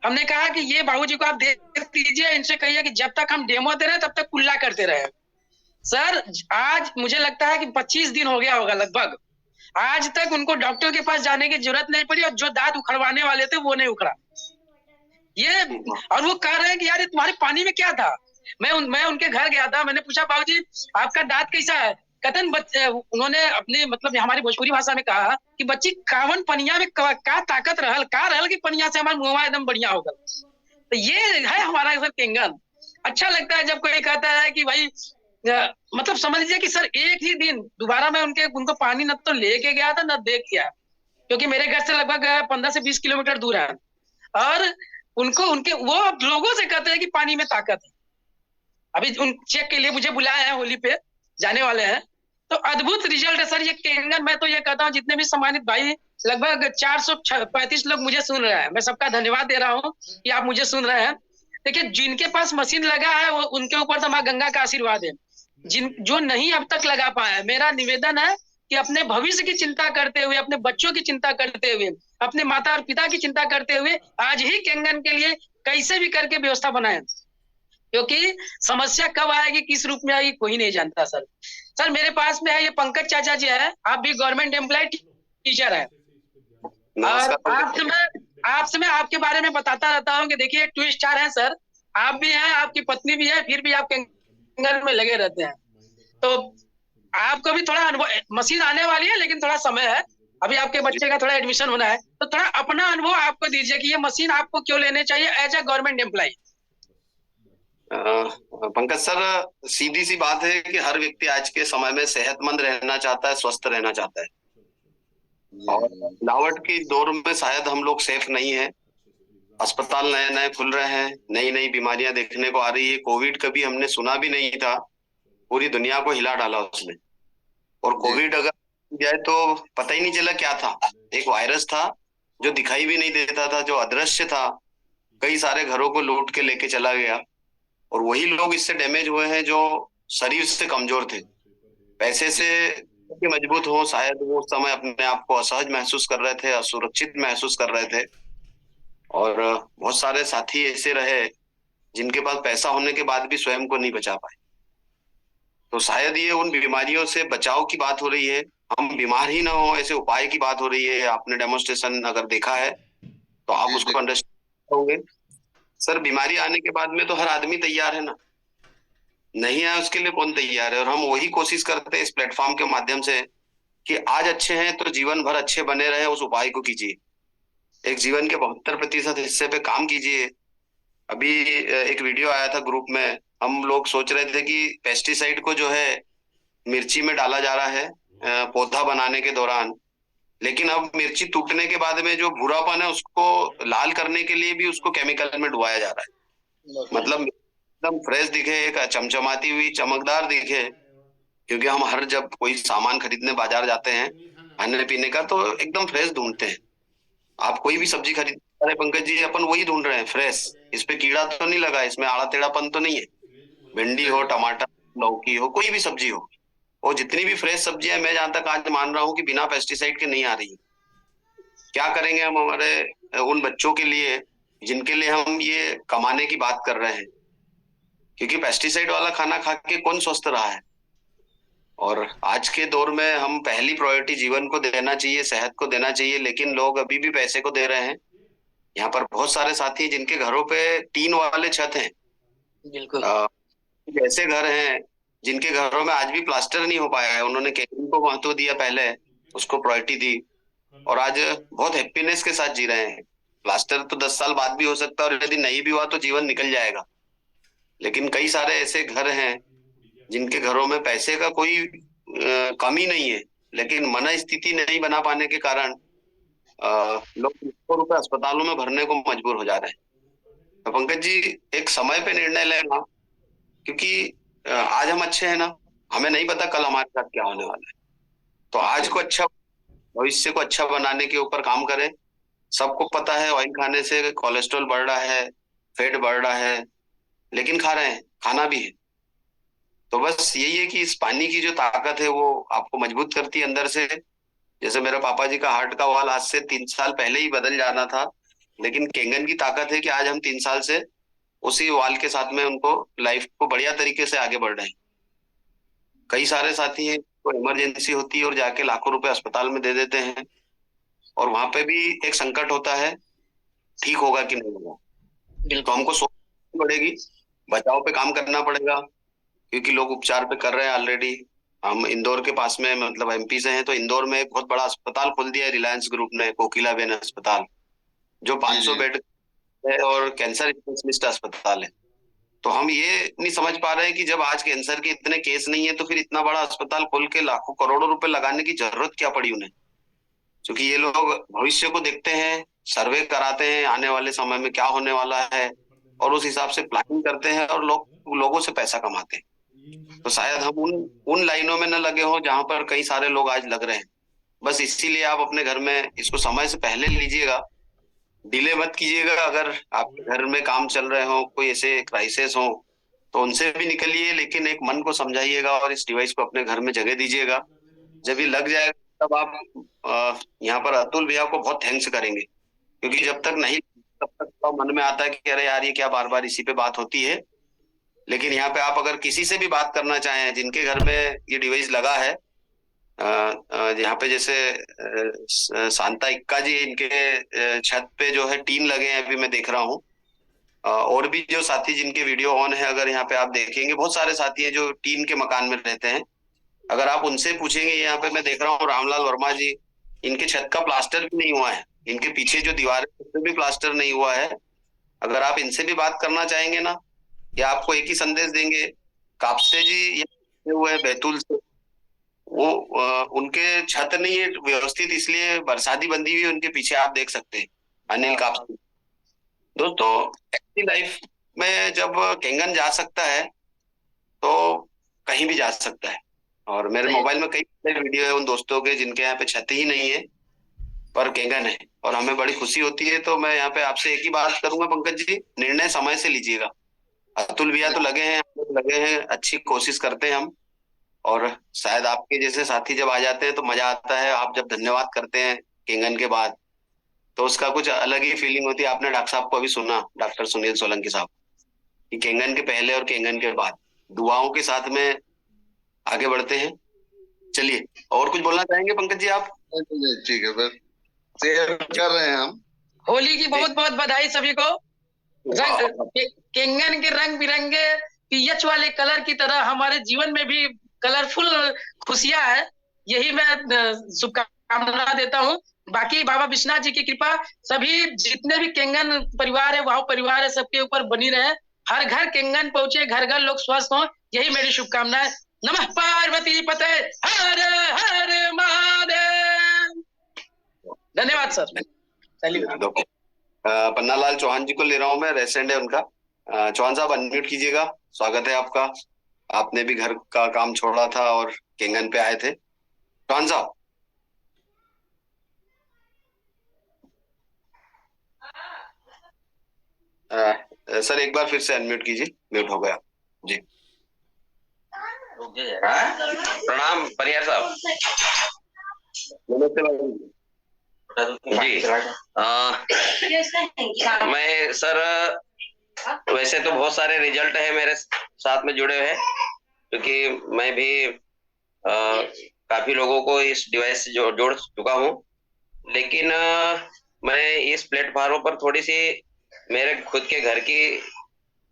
हमने कहा कि ये बाबूजी को आप देख लीजिए, इनसे कहिए कि जब तक हम डेमो दे रहे हैं तब तक कुल्ला करते रहे। सर आज मुझे लगता है कि 25 दिन हो गया होगा लगभग, आज तक उनको डॉक्टर के पास जाने की जरूरत नहीं पड़ी, और जो दांत उखड़वाने वाले थे वो नहीं उखड़ा। ये और वो कह रहे हैं कि यार ये तुम्हारे पानी में क्या था। मैं उनके घर गया था, मैंने पूछा बाबूजी आपका दांत कैसा है? कतन उन्होंने अपने मतलब हमारी भोजपुरी भाषा में कहा कि बच्ची कावन पनिया में का ताकत रहल कि पनिया से हमारा मुंहवा एकदम बढ़िया होगा। तो ये है हमारा सर केंगन। अच्छा लगता है जब कोई कहता है कि भाई मतलब समझ लीजिए कि सर एक ही दिन दोबारा मैं उनको पानी न तो लेके गया था न देख किया, क्योंकि मेरे घर से लगभग 15 से 20 किलोमीटर दूर है, और उनको वो लोगों से कहते हैं कि पानी में ताकत है। अभी उन चेक के लिए मुझे बुलाए हैं, होली पे जाने वाले हैं। तो अद्भुत रिजल्ट है सर ये केंगन। मैं तो ये कहता हूँ जितने भी सम्मानित भाई, लगभग 435 लोग मुझे सुन रहे हैं। मैं सबका धन्यवाद दे रहा हूँ कि आप मुझे सुन रहे हैं। देखिए, जिनके पास मशीन लगा है वो उनके ऊपर तो माँ गंगा का आशीर्वाद है। जो नहीं अब तक लगा पाया, मेरा निवेदन है कि अपने भविष्य की चिंता करते हुए, अपने बच्चों की चिंता करते हुए, अपने माता और पिता की चिंता करते हुए आज ही केंगन के लिए कैसे भी करके व्यवस्था बनाए, क्योंकि समस्या कब आएगी, किस रूप में आएगी, कोई नहीं जानता सर। सर मेरे पास में है ये पंकज चाचा जी है, आप भी गवर्नमेंट एम्प्लॉय टीचर है, और आपसे मैं आपके बारे में बताता रहता हूँ कि देखिए 2 स्टार है सर, आप भी हैं, आपकी पत्नी भी है, फिर भी आप केंगन में लगे रहते हैं। तो आपको भी थोड़ा अनुभव, मशीन आने वाली है लेकिन थोड़ा समय है, अभी आपके बच्चे का थोड़ा एडमिशन होना है, तो थोड़ा अपना अनुभव आपको दीजिए कि ये मशीन आपको क्यों लेने चाहिए as a government employ. Pankaj sir, सीधी सी बात है कि हर व्यक्ति आज के समय में सेहतमंद रहना चाहता है, स्वस्थ रहना चाहता है, और मिलावट की दौर में शायद हम लोग सेफ नहीं है। अस्पताल नए नए खुल रहे हैं, नई नई बीमारियां देखने को आ रही है। कोविड कभी हमने सुना भी नहीं था, पूरी दुनिया को हिला डाला उसने। और कोविड अगर जाए तो पता ही नहीं चला क्या था, एक वायरस था जो दिखाई भी नहीं देता था, जो अदृश्य था, कई सारे घरों को लूट के लेके चला गया। और वही लोग इससे डैमेज हुए हैं जो शरीर से कमजोर थे, पैसे से मजबूत हो, शायद वो उस समय अपने आप को असहज महसूस कर रहे थे, असुरक्षित महसूस कर रहे थे। और बहुत सारे साथी ऐसे रहे जिनके पास पैसा होने के बाद भी स्वयं को नहीं बचा पाए। तो शायद ये उन बीमारियों से बचाव की बात हो रही है, हम बीमार ही ना हो ऐसे उपाय की बात हो रही है। आपने डेमोन्स्ट्रेशन अगर देखा है तो आप उसको अंडरस्टैंड होंगे। सर, बीमारी आने के बाद में तो हर आदमी तैयार है ना, नहीं है उसके लिए कौन तैयार है। और हम वही कोशिश करते हैं इस प्लेटफॉर्म के माध्यम से कि आज अच्छे हैं तो जीवन भर अच्छे बने रहे, उस उपाय को कीजिए। एक जीवन के 72% हिस्से पे काम कीजिए। अभी एक वीडियो आया था ग्रुप में, हम लोग सोच रहे थे कि पेस्टिसाइड को जो है मिर्ची में डाला जा रहा है पौधा बनाने के दौरान, लेकिन अब मिर्ची टूटने के बाद में जो भूरापन है उसको लाल करने के लिए भी उसको केमिकल में डुबाया जा रहा है। मतलब एकदम फ्रेश दिखे, एक चमचमाती हुई चमकदार दिखे, क्योंकि हम हर जब कोई सामान खरीदने बाजार जाते हैं खाने पीने का तो एकदम फ्रेश ढूंढते हैं। आप कोई भी सब्जी खरीद रहे पंकज जी, अपन वही ढूंढ रहे हैं फ्रेश, इस पे कीड़ा तो नहीं लगा, इसमें आड़ा टेढ़ापन तो नहीं है। भिंडी हो, टमाटर, लौकी हो, कोई भी सब्जी हो, और जितनी भी फ्रेश सब्जियां मैं जहां तक आज मान रहा हूँ कि बिना पेस्टिसाइड के नहीं आ रही। क्या करेंगे हम हमारे उन बच्चों के लिए जिनके लिए हम ये कमाने की बात कर रहे हैं, क्योंकि पेस्टिसाइड वाला खाना खा के कौन स्वस्थ रहा है। और आज के दौर में हम पहली प्रायोरिटी जीवन को देना चाहिए, सेहत को देना चाहिए, लेकिन लोग अभी भी पैसे को दे रहे हैं। यहाँ पर बहुत सारे साथी हैं जिनके घरों पे टीन वाले छत हैं, बिल्कुल ऐसे घर हैं जिनके घरों में आज भी प्लास्टर नहीं हो पाया है। उन्होंने केबिन को महत्व दिया, पहले उसको प्रायोरिटी दी, और आज बहुत हैप्पीनेस के साथ जी रहे हैं। प्लास्टर तो 10 साल बाद भी हो सकता है, और यदि नहीं भी हुआ तो जीवन निकल जाएगा। लेकिन कई सारे ऐसे घर हैं जिनके घरों में पैसे का कोई कमी नहीं है, लेकिन मन स्थिति नहीं बना पाने के कारण लोग लाखों रुपए अस्पतालों में भरने को मजबूर हो जा रहे हैं। तो पंकज जी, एक समय पे निर्णय लेना, क्योंकि आज हम अच्छे हैं ना, हमें नहीं पता कल हमारे साथ क्या होने वाला है। तो आज को अच्छा, भविष्य को अच्छा बनाने के ऊपर काम करें। सबको पता है ऑयल खाने से कोलेस्ट्रॉल बढ़ रहा है, फैट बढ़ रहा है, लेकिन खा रहे हैं, खाना भी है। तो बस यही है कि इस पानी की जो ताकत है वो आपको मजबूत करती है अंदर से। जैसे मेरे पापा जी का हार्ट का वाल आज से 3 साल पहले ही बदल जाना था, लेकिन केंगन की ताकत है कि आज हम 3 साल से उसी वाल के साथ में उनको लाइफ को बढ़िया तरीके से आगे बढ़ रहे हैं। कई सारे साथी हैं तो इमरजेंसी होती है और जाके लाखों रुपए अस्पताल में दे देते हैं, और वहां पे भी एक संकट होता है, ठीक होगा कि नहीं होगा। तो हमको सोचनी पड़ेगी, बचाव पे काम करना पड़ेगा, क्योंकि लोग उपचार पे कर रहे हैं ऑलरेडी। हम इंदौर के पास में, मतलब एमपी से हैं, तो इंदौर में एक बहुत बड़ा अस्पताल खोल दिया है रिलायंस ग्रुप ने, कोकिलाबेन अस्पताल, जो 500 बेड है और कैंसर स्पेशलिस्ट अस्पताल है। तो हम ये नहीं समझ पा रहे हैं कि जब आज कैंसर के इतने केस नहीं है तो फिर इतना बड़ा अस्पताल खोल के लाखों करोड़ों रुपए लगाने की जरूरत क्या पड़ी उन्हें। क्योंकि ये लोग भविष्य को देखते हैं, सर्वे कराते हैं आने वाले समय में क्या होने वाला है, और उस हिसाब से प्लानिंग करते हैं और लोगों से पैसा कमाते हैं। तो शायद हम उन लाइनों में न लगे हों जहां पर कई सारे लोग आज लग रहे हैं। बस इसीलिए आप अपने घर में इसको समय से पहले लीजिएगा, डिले मत कीजिएगा। अगर आपके घर में काम चल रहे हो, कोई ऐसे क्राइसिस हो, तो उनसे भी निकलिए, लेकिन एक मन को समझाइएगा और इस डिवाइस को अपने घर में जगह दीजिएगा। जब ये लग जाएगा तब आप यहाँ पर अतुल भैया को बहुत थैंक्स करेंगे, क्योंकि जब तक नहीं तब तक तो मन में आता है कि अरे यार ये क्या बार बार इसी पे बात होती है। लेकिन यहाँ पे आप अगर किसी से भी बात करना चाहें जिनके घर में ये डिवाइस लगा है, यहाँ पे जैसे शांता इक्का जी, इनके छत पे जो है टीन लगे हैं, अभी मैं देख रहा हूँ। और भी जो साथी जिनके वीडियो ऑन है, अगर यहाँ पे आप देखेंगे बहुत सारे साथी हैं जो टीन के मकान में रहते हैं। अगर आप उनसे पूछेंगे, यहाँ पे मैं देख रहा हूँ रामलाल वर्मा जी, इनके छत का प्लास्टर भी नहीं हुआ है, इनके पीछे जो दीवार है उसमें भी प्लास्टर नहीं हुआ है। अगर आप इनसे भी बात करना चाहेंगे ना, या आपको एक ही संदेश देंगे, कापसे जी हुए बैतूल से, वो उनके छत नहीं है व्यवस्थित, इसलिए बरसाती बंदी हुई उनके पीछे आप देख सकते हैं, अनिल कापसे। दोस्तों, ऐसी लाइफ में जब केंगन जा सकता है तो कहीं भी जा सकता है। और मेरे मोबाइल में कई वीडियो है उन दोस्तों के जिनके यहाँ पे छत ही नहीं है पर केंगन है, और हमें बड़ी खुशी होती है। तो मैं यहाँ पे आपसे एक ही बात करूंगा पंकज जी, निर्णय समय से लीजिएगा। अतुल भैया तो लगे हैं, अच्छी कोशिश करते हैं हम, और शायद आपके जैसे साथी जब आ जाते हैं तो मजा आता है। आप जब धन्यवाद करते हैं केंगन के बाद तो उसका कुछ अलग ही फीलिंग होती है। आपने डॉक्टर साहब को अभी सुना, डॉक्टर सुनील सोलंकी साहब, कि केंगन के पहले और केंगन के बाद दुआओं के साथ में आगे बढ़ते हैं। चलिए, और कुछ बोलना चाहेंगे पंकज जी आप? ठीक है, बस शेयर कर रहे हैं हम। होली की बहुत बहुत बधाई सभी को। केंगन के रंग बिरंगे पीएच वाले कलर की तरह हमारे जीवन में भी कलरफुल खुशियां है, यही मैं शुभकामना देता हूँ। बाकी बाबा विश्वनाथ जी की कृपा सभी जितने भी केंगन परिवार है, वह परिवार है, सबके ऊपर बनी रहे। हर घर केंगन पहुंचे, घर घर लोग स्वस्थ हों, यही मेरी शुभकामना है। नमः पार्वती पते हर हर महादेव। धन्यवाद सर। चलिए, पन्नालाल चौहान जी को ले रहा हूं मैं, रेसेंड है उनका। चौहान साहब अनम्यूट कीजिएगा, स्वागत है आपका। आपने भी घर का काम छोड़ा था और केंगन पे आए थे। चौहान साहब, सर एक बार फिर से अनम्यूट कीजिए, म्यूट हो गया जी। प्रणाम परिहार साहब। नमस्ते जी। मैं सर, वैसे तो बहुत सारे रिजल्ट है मेरे साथ में जुड़े हुए हैं, क्योंकि मैं भी काफी लोगों को इस डिवाइस से जोड़ चुका हूँ। लेकिन मैं इस प्लेटफॉर्म पर थोड़ी सी मेरे खुद के घर की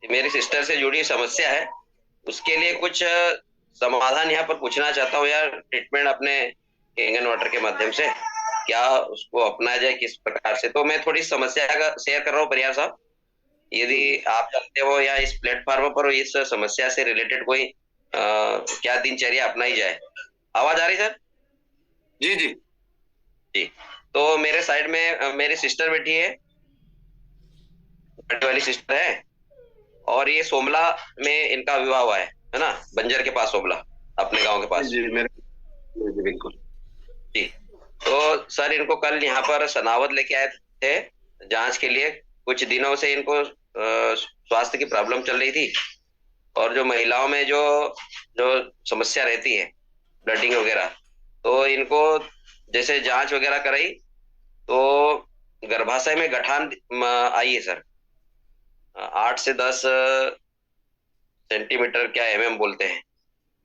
मेरी सिस्टर से जुड़ी समस्या है, उसके लिए कुछ समाधान यहाँ पर पूछना चाहता हूँ यार। ट्रीटमेंट अपने केंगन वाटर के माध्यम से क्या उसको अपनाया जाए, किस प्रकार से? तो मैं थोड़ी समस्या का शेयर कर रहा हूँ परिहार साहब, यदि आप जानते हो या इस प्लेटफॉर्म पर इस समस्या से रिलेटेड कोई क्या दिनचर्या अपनाई जाए। आवाज आ रही सर? जी जी जी। तो मेरे साइड में मेरी सिस्टर बैठी है, बड़ी वाली सिस्टर है, और ये सोमला में इनका विवाह हुआ है ना, बंजर के पास, सोमला अपने गांव के पास। जी जी बिल्कुल जी। तो सर इनको कल यहाँ पर सनावद लेके आए थे जांच के लिए। कुछ दिनों से इनको स्वास्थ्य की प्रॉब्लम चल रही थी, और जो महिलाओं में जो समस्या रहती है ब्लडिंग वगैरह, तो इनको जैसे जांच वगैरह कराई तो गर्भाशय में गठान आई है सर। 8 से 10 सेंटीमीटर, क्या mm बोलते हैं,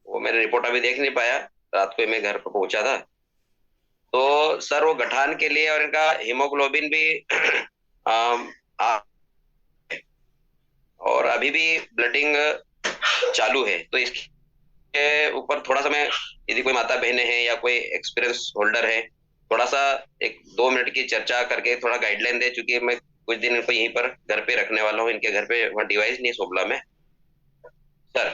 वो मैंने रिपोर्ट अभी देख नहीं पाया, रात को मैं घर पर पहुंचा था। तो सर वो गठान के लिए और इनका हीमोग्लोबिन भी और अभी भी ब्लडिंग चालू है। तो इसके ऊपर थोड़ा सा मैं, यदि कोई माता बहनें हैं या कोई एक्सपीरियंस होल्डर है, थोड़ा सा 1-2 मिनट की चर्चा करके थोड़ा गाइडलाइन दे, चूंकि मैं कुछ दिन इनको यहीं पर घर पे रखने वाला हूँ। इनके घर पे वहाँ डिवाइस नहीं है सोमला में सर।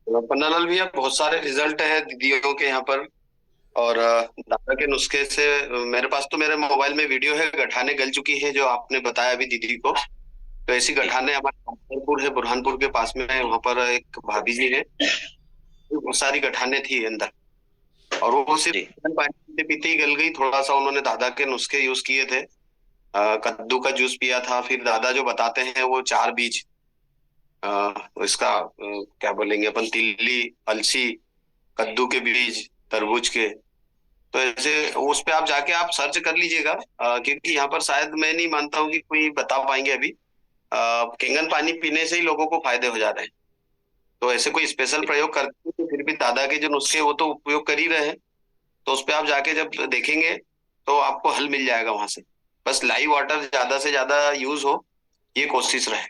पन्नालाल भैया, बहुत सारे रिजल्ट है दीदियों के यहाँ पर, और दादा के नुस्खे से मेरे पास तो मेरे मोबाइल में वीडियो है, गठाने गल चुकी है जो आपने बताया अभी दीदी को। तो ऐसी गठाने हमारे बुरहानपुर के पास में है, वहां पर एक भाभी जी है, बहुत सारी गठाने थी अंदर, और वो सिर्फ पानी पीते पीते ही गल गई। थोड़ा सा उन्होंने दादा के नुस्खे यूज किए थे, कद्दू का जूस पिया था, फिर दादा जो बताते हैं वो 4 बीज इसका क्या बोलेंगे अपन, तिल्ली, अलसी, कद्दू के बीज, तरबूज के, तो ऐसे उस पे आप जाके आप सर्च कर लीजिएगा, क्योंकि यहाँ पर शायद मैं नहीं मानता हूँ कि कोई बता पाएंगे अभी। केंगन पानी पीने से ही लोगों को फायदे हो जा रहे हैं, तो ऐसे कोई स्पेशल प्रयोग करते हैं तो फिर भी दादा के जो नुस्खे वो तो उपयोग कर ही रहे हैं, तो उस पे आप जाके जब देखेंगे तो आपको हल मिल जाएगा वहां से। बस लाइव वाटर ज्यादा से ज्यादा यूज हो, ये कोशिश रहे,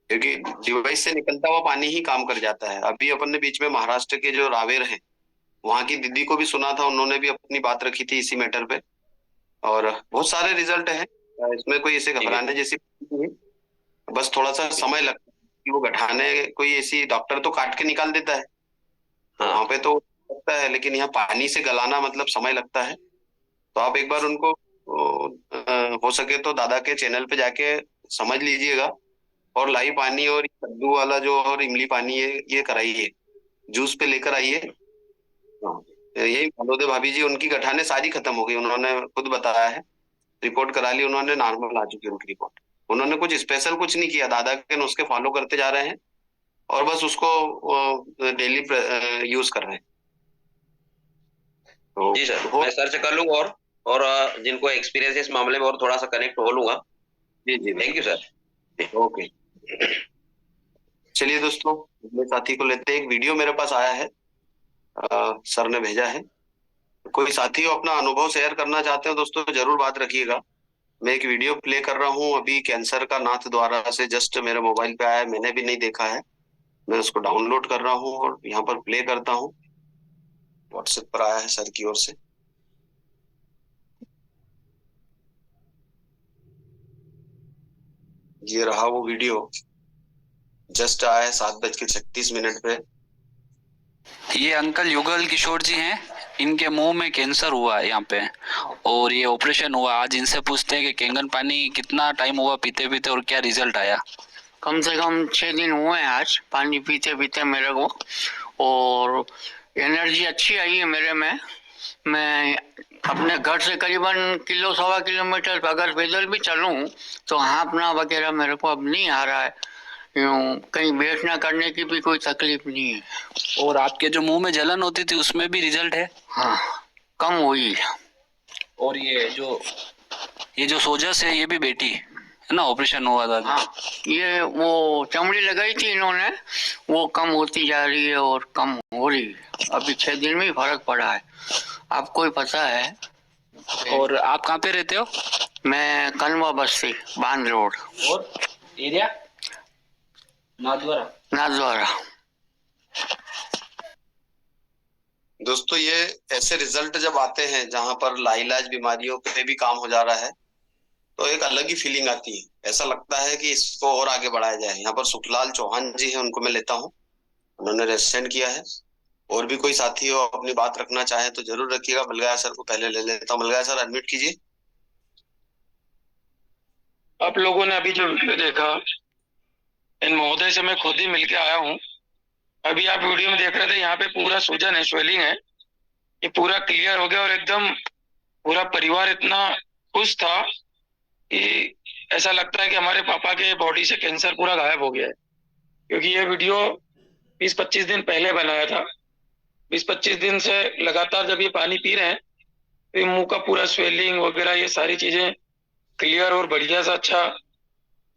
क्योंकि डिवाइस से निकलता हुआ पानी ही काम कर जाता है। अभी अपन ने बीच में महाराष्ट्र के जो रावेर हैं, वहां की दीदी को भी सुना था, उन्होंने भी अपनी बात रखी थी इसी मैटर पे, और बहुत सारे रिजल्ट हैं, इसमें कोई ऐसे घबराने जैसी नहीं, बस थोड़ा सा समय लगता है कि वो गठाने कोई ऐसी डॉक्टर तो काट के निकाल देता है, वहां पे तो लगता है, लेकिन यहाँ पानी से गलाना मतलब समय लगता है। तो आप एक बार उनको हो सके तो दादा के चैनल पे जाके समझ लीजिएगा, और लाई पानी और कद्दू वाला जो और इमली पानी ये कराइए, जूस पे लेकर आइए। यही फलोदे भाभी जी, उनकी गठाने सारी खत्म हो गई, उन्होंने खुद बताया है, रिपोर्ट करा ली उन्होंने, नॉर्मल आ चुकी है उनकी रिपोर्ट। उन्होंने कुछ स्पेशल कुछ नहीं किया, दादा के नुस्खे फॉलो करते जा रहे हैं और बस उसको डेली यूज कर रहे हैं। तो जी सर, मैं सर्च कर लूंगा और जिनको एक्सपीरियंस इस मामले में और थोड़ा सा कनेक्ट हो लूंगा। जी जी, थैंक यू सर। ओके, चलिए दोस्तों, मेरे साथी को लेते हैं। एक वीडियो मेरे पास आया है, सर ने भेजा है, कोई साथी अपना अनुभव शेयर करना चाहते हो दोस्तों तो जरूर बात रखिएगा। मैं एक वीडियो प्ले कर रहा हूँ अभी, कैंसर का नाथ द्वारा से जस्ट मेरे मोबाइल पे आया, मैंने भी नहीं देखा है, मैं उसको डाउनलोड कर रहा हूँ और यहाँ पर प्ले करता हूँ। व्हाट्सएप पर आया है सर की ओर से। ये रहा वो वीडियो, जस्ट आया है 7:36 पे। ये अंकल युगल किशोर जी हैं, इनके मुंह में कैंसर हुआ है यहाँ पे, और ये ऑपरेशन हुआ। आज इनसे पूछते हैं कि केंगन पानी कितना टाइम हुआ पीते पीते और क्या रिजल्ट आया। कम से कम 6 दिन हुए हैं आज पानी पीते पीते मेरे को, और एनर्जी अच्छी आई है मेरे में। मैं अपने घर से करीबन 1-1.25 किलोमीटर अगर पैदल भी चलूं तो हाँफना वगैरह मेरे को अब नहीं आ रहा है, यूं कहीं बैठना करने की भी कोई तकलीफ नहीं है। और आपके जो मुंह में जलन होती थी उसमें भी रिजल्ट है? हाँ, कम हुई। और ये जो सोजस है ये भी बेटी है ना, ऑपरेशन हुआ था? हाँ, ये वो चमड़ी लगाई थी इन्होंने, वो कम होती जा रही है और कम हो रही है। अभी 6 दिन में ही फर्क पड़ा है, आपको ही पता है। और आप कहाँ पे रहते हो? मैं कनवा बस्ती, बांध रोड। और एरिया? नाथद्वारा। दोस्तों, ये ऐसे रिजल्ट जब आते हैं जहां पर लाइलाज बीमारियों पे भी काम हो जा रहा है तो एक अलग ही फीलिंग आती है, ऐसा लगता है कि इसको और आगे बढ़ाया जाए। यहाँ पर सुखलाल चौहान जी हैं, उनको मैं लेता हूँ, उन्होंने रेस्टेंड किया है। और भी कोई साथी हो अपनी बात रखना चाहे तो जरूर रखिएगा। बलगाया सर को पहले ले लेता हूँ। बलगाया सर, अनम्यूट कीजिए। आप लोगों ने अभी जो वीडियो देखा, इन महोदय से मैं खुद ही मिलके आया हूँ। अभी आप वीडियो में देख रहे थे, यहाँ पे पूरा सूजन है, स्वेलिंग है, ये पूरा क्लियर हो गया और एकदम पूरा परिवार इतना खुश था कि ऐसा लगता है कि हमारे पापा के बॉडी से कैंसर पूरा गायब हो गया है। क्योंकि ये वीडियो 20-25 दिन पहले बनाया था। 20-25 दिन से लगातार जब ये पानी पी रहे हैं तो ये मुंह का पूरा स्वेलिंग वगैरह ये सारी चीजें क्लियर और बढ़िया सा अच्छा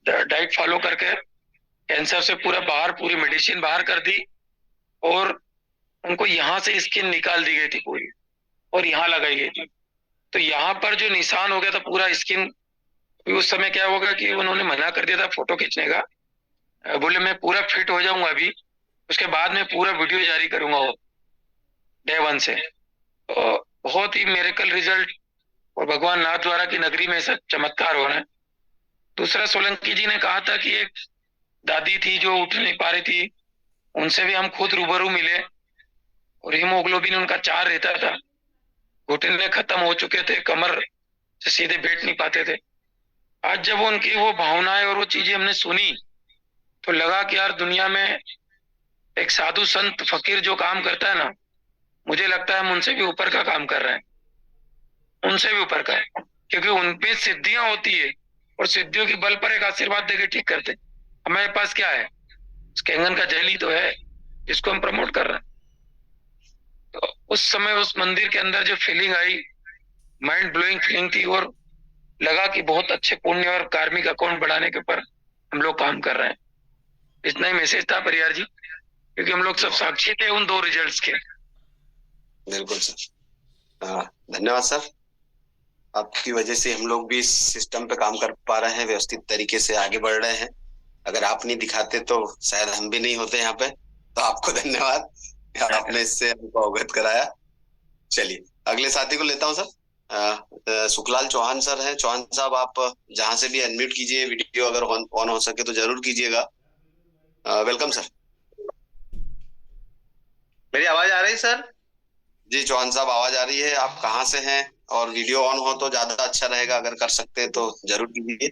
डाइट फॉलो करके कैंसर से पूरा बाहर, पूरी मेडिसिन बाहर कर दी और उनको यहाँ से स्किन निकाल दी गई थी पूरी और यहाँ लगाई गई थी। तो यहाँ पर जो निशान हो गया था पूरा स्किन, उस समय क्या होगा कि उन्होंने मना कर दिया था फोटो खींचने का, बोले मैं पूरा फिट हो जाऊंगा अभी, उसके बाद में पूरा वीडियो जारी करूंगा वो डे 1 से। तो बहुत ही मेरेकल रिजल्ट और भगवान नाथ द्वारा की नगरी में सब चमत्कार हो रहे हैं। दूसरा, सोलंकी जी ने कहा था कि एक दादी थी जो उठ नहीं पा रही थी, उनसे भी हम खुद रूबरू मिले और हीमोग्लोबिन उनका 4 रहता था, घुटने खत्म हो चुके थे, कमर से सीधे बैठ नहीं पाते थे। आज जब उनकी वो भावनाएं और वो चीजें हमने सुनी तो लगा कि यार दुनिया में एक साधु संत फकीर जो काम करता है ना, मुझे लगता है हम उनसे भी ऊपर का काम कर रहे हैं, उनसे भी ऊपर का है, क्योंकि उनपे सिद्धियां होती है और सिद्धियों की बल पर एक आशीर्वाद देके ठीक करते हैं। हमारे पास क्या है? केंगन का जल ही तो है जिसको हम प्रमोट कर रहे हैं। तो उस समय उस मंदिर के अंदर जो फीलिंग आई, माइंड ब्लोइंग फीलिंग थी, और लगा कि बहुत अच्छे पुण्य और कार्मिक अकाउंट बढ़ाने के ऊपर हम लोग काम कर रहे हैं। इतना ही मैसेज था परियार जी, क्योंकि हम लोग सब साक्षी थे उन 2 रिजल्ट्स के। बिल्कुल सर, धन्यवाद सर। आपकी वजह से हम लोग भी इस सिस्टम पे काम कर पा रहे हैं, व्यवस्थित तरीके से आगे बढ़ रहे हैं। अगर आप नहीं दिखाते तो शायद हम भी नहीं होते यहाँ पे। तो आपको धन्यवाद, आपने इससे हमको अवगत कराया। चलिए अगले साथी को लेता हूँ सर। सुखलाल चौहान सर हैं। चौहान साहब, आप जहां से भी अनम्यूट कीजिए, वीडियो अगर ऑन हो सके तो जरूर कीजिएगा। Welcome sir. मेरी आवाज आ रही सर? जी चौहान साहब, आवाज आ रही है। आप कहाँ से हैं? और वीडियो ऑन हो तो ज्यादा अच्छा रहेगा, अगर कर सकते हैं तो जरूर कीजिए।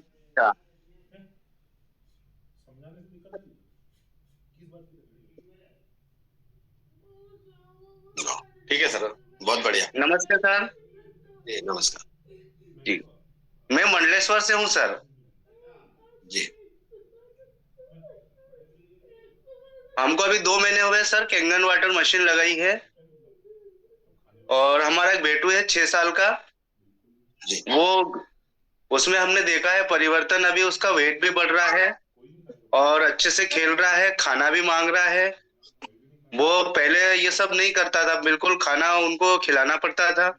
ठीक है सर, बहुत बढ़िया। नमस्ते सर। जी नमस्कार जी, मैं मंडलेश्वर से हूँ सर। जी, हमको अभी 2 महीने हुए सर केंगन वाटर मशीन लगाई है, और हमारा एक बेटू है 6 साल का। जी। वो उसमें हमने देखा है परिवर्तन। अभी उसका वेट भी बढ़ रहा है और अच्छे से खेल रहा है, खाना भी मांग रहा है। वो पहले ये सब नहीं करता था, बिल्कुल खाना उनको खिलाना पड़ता था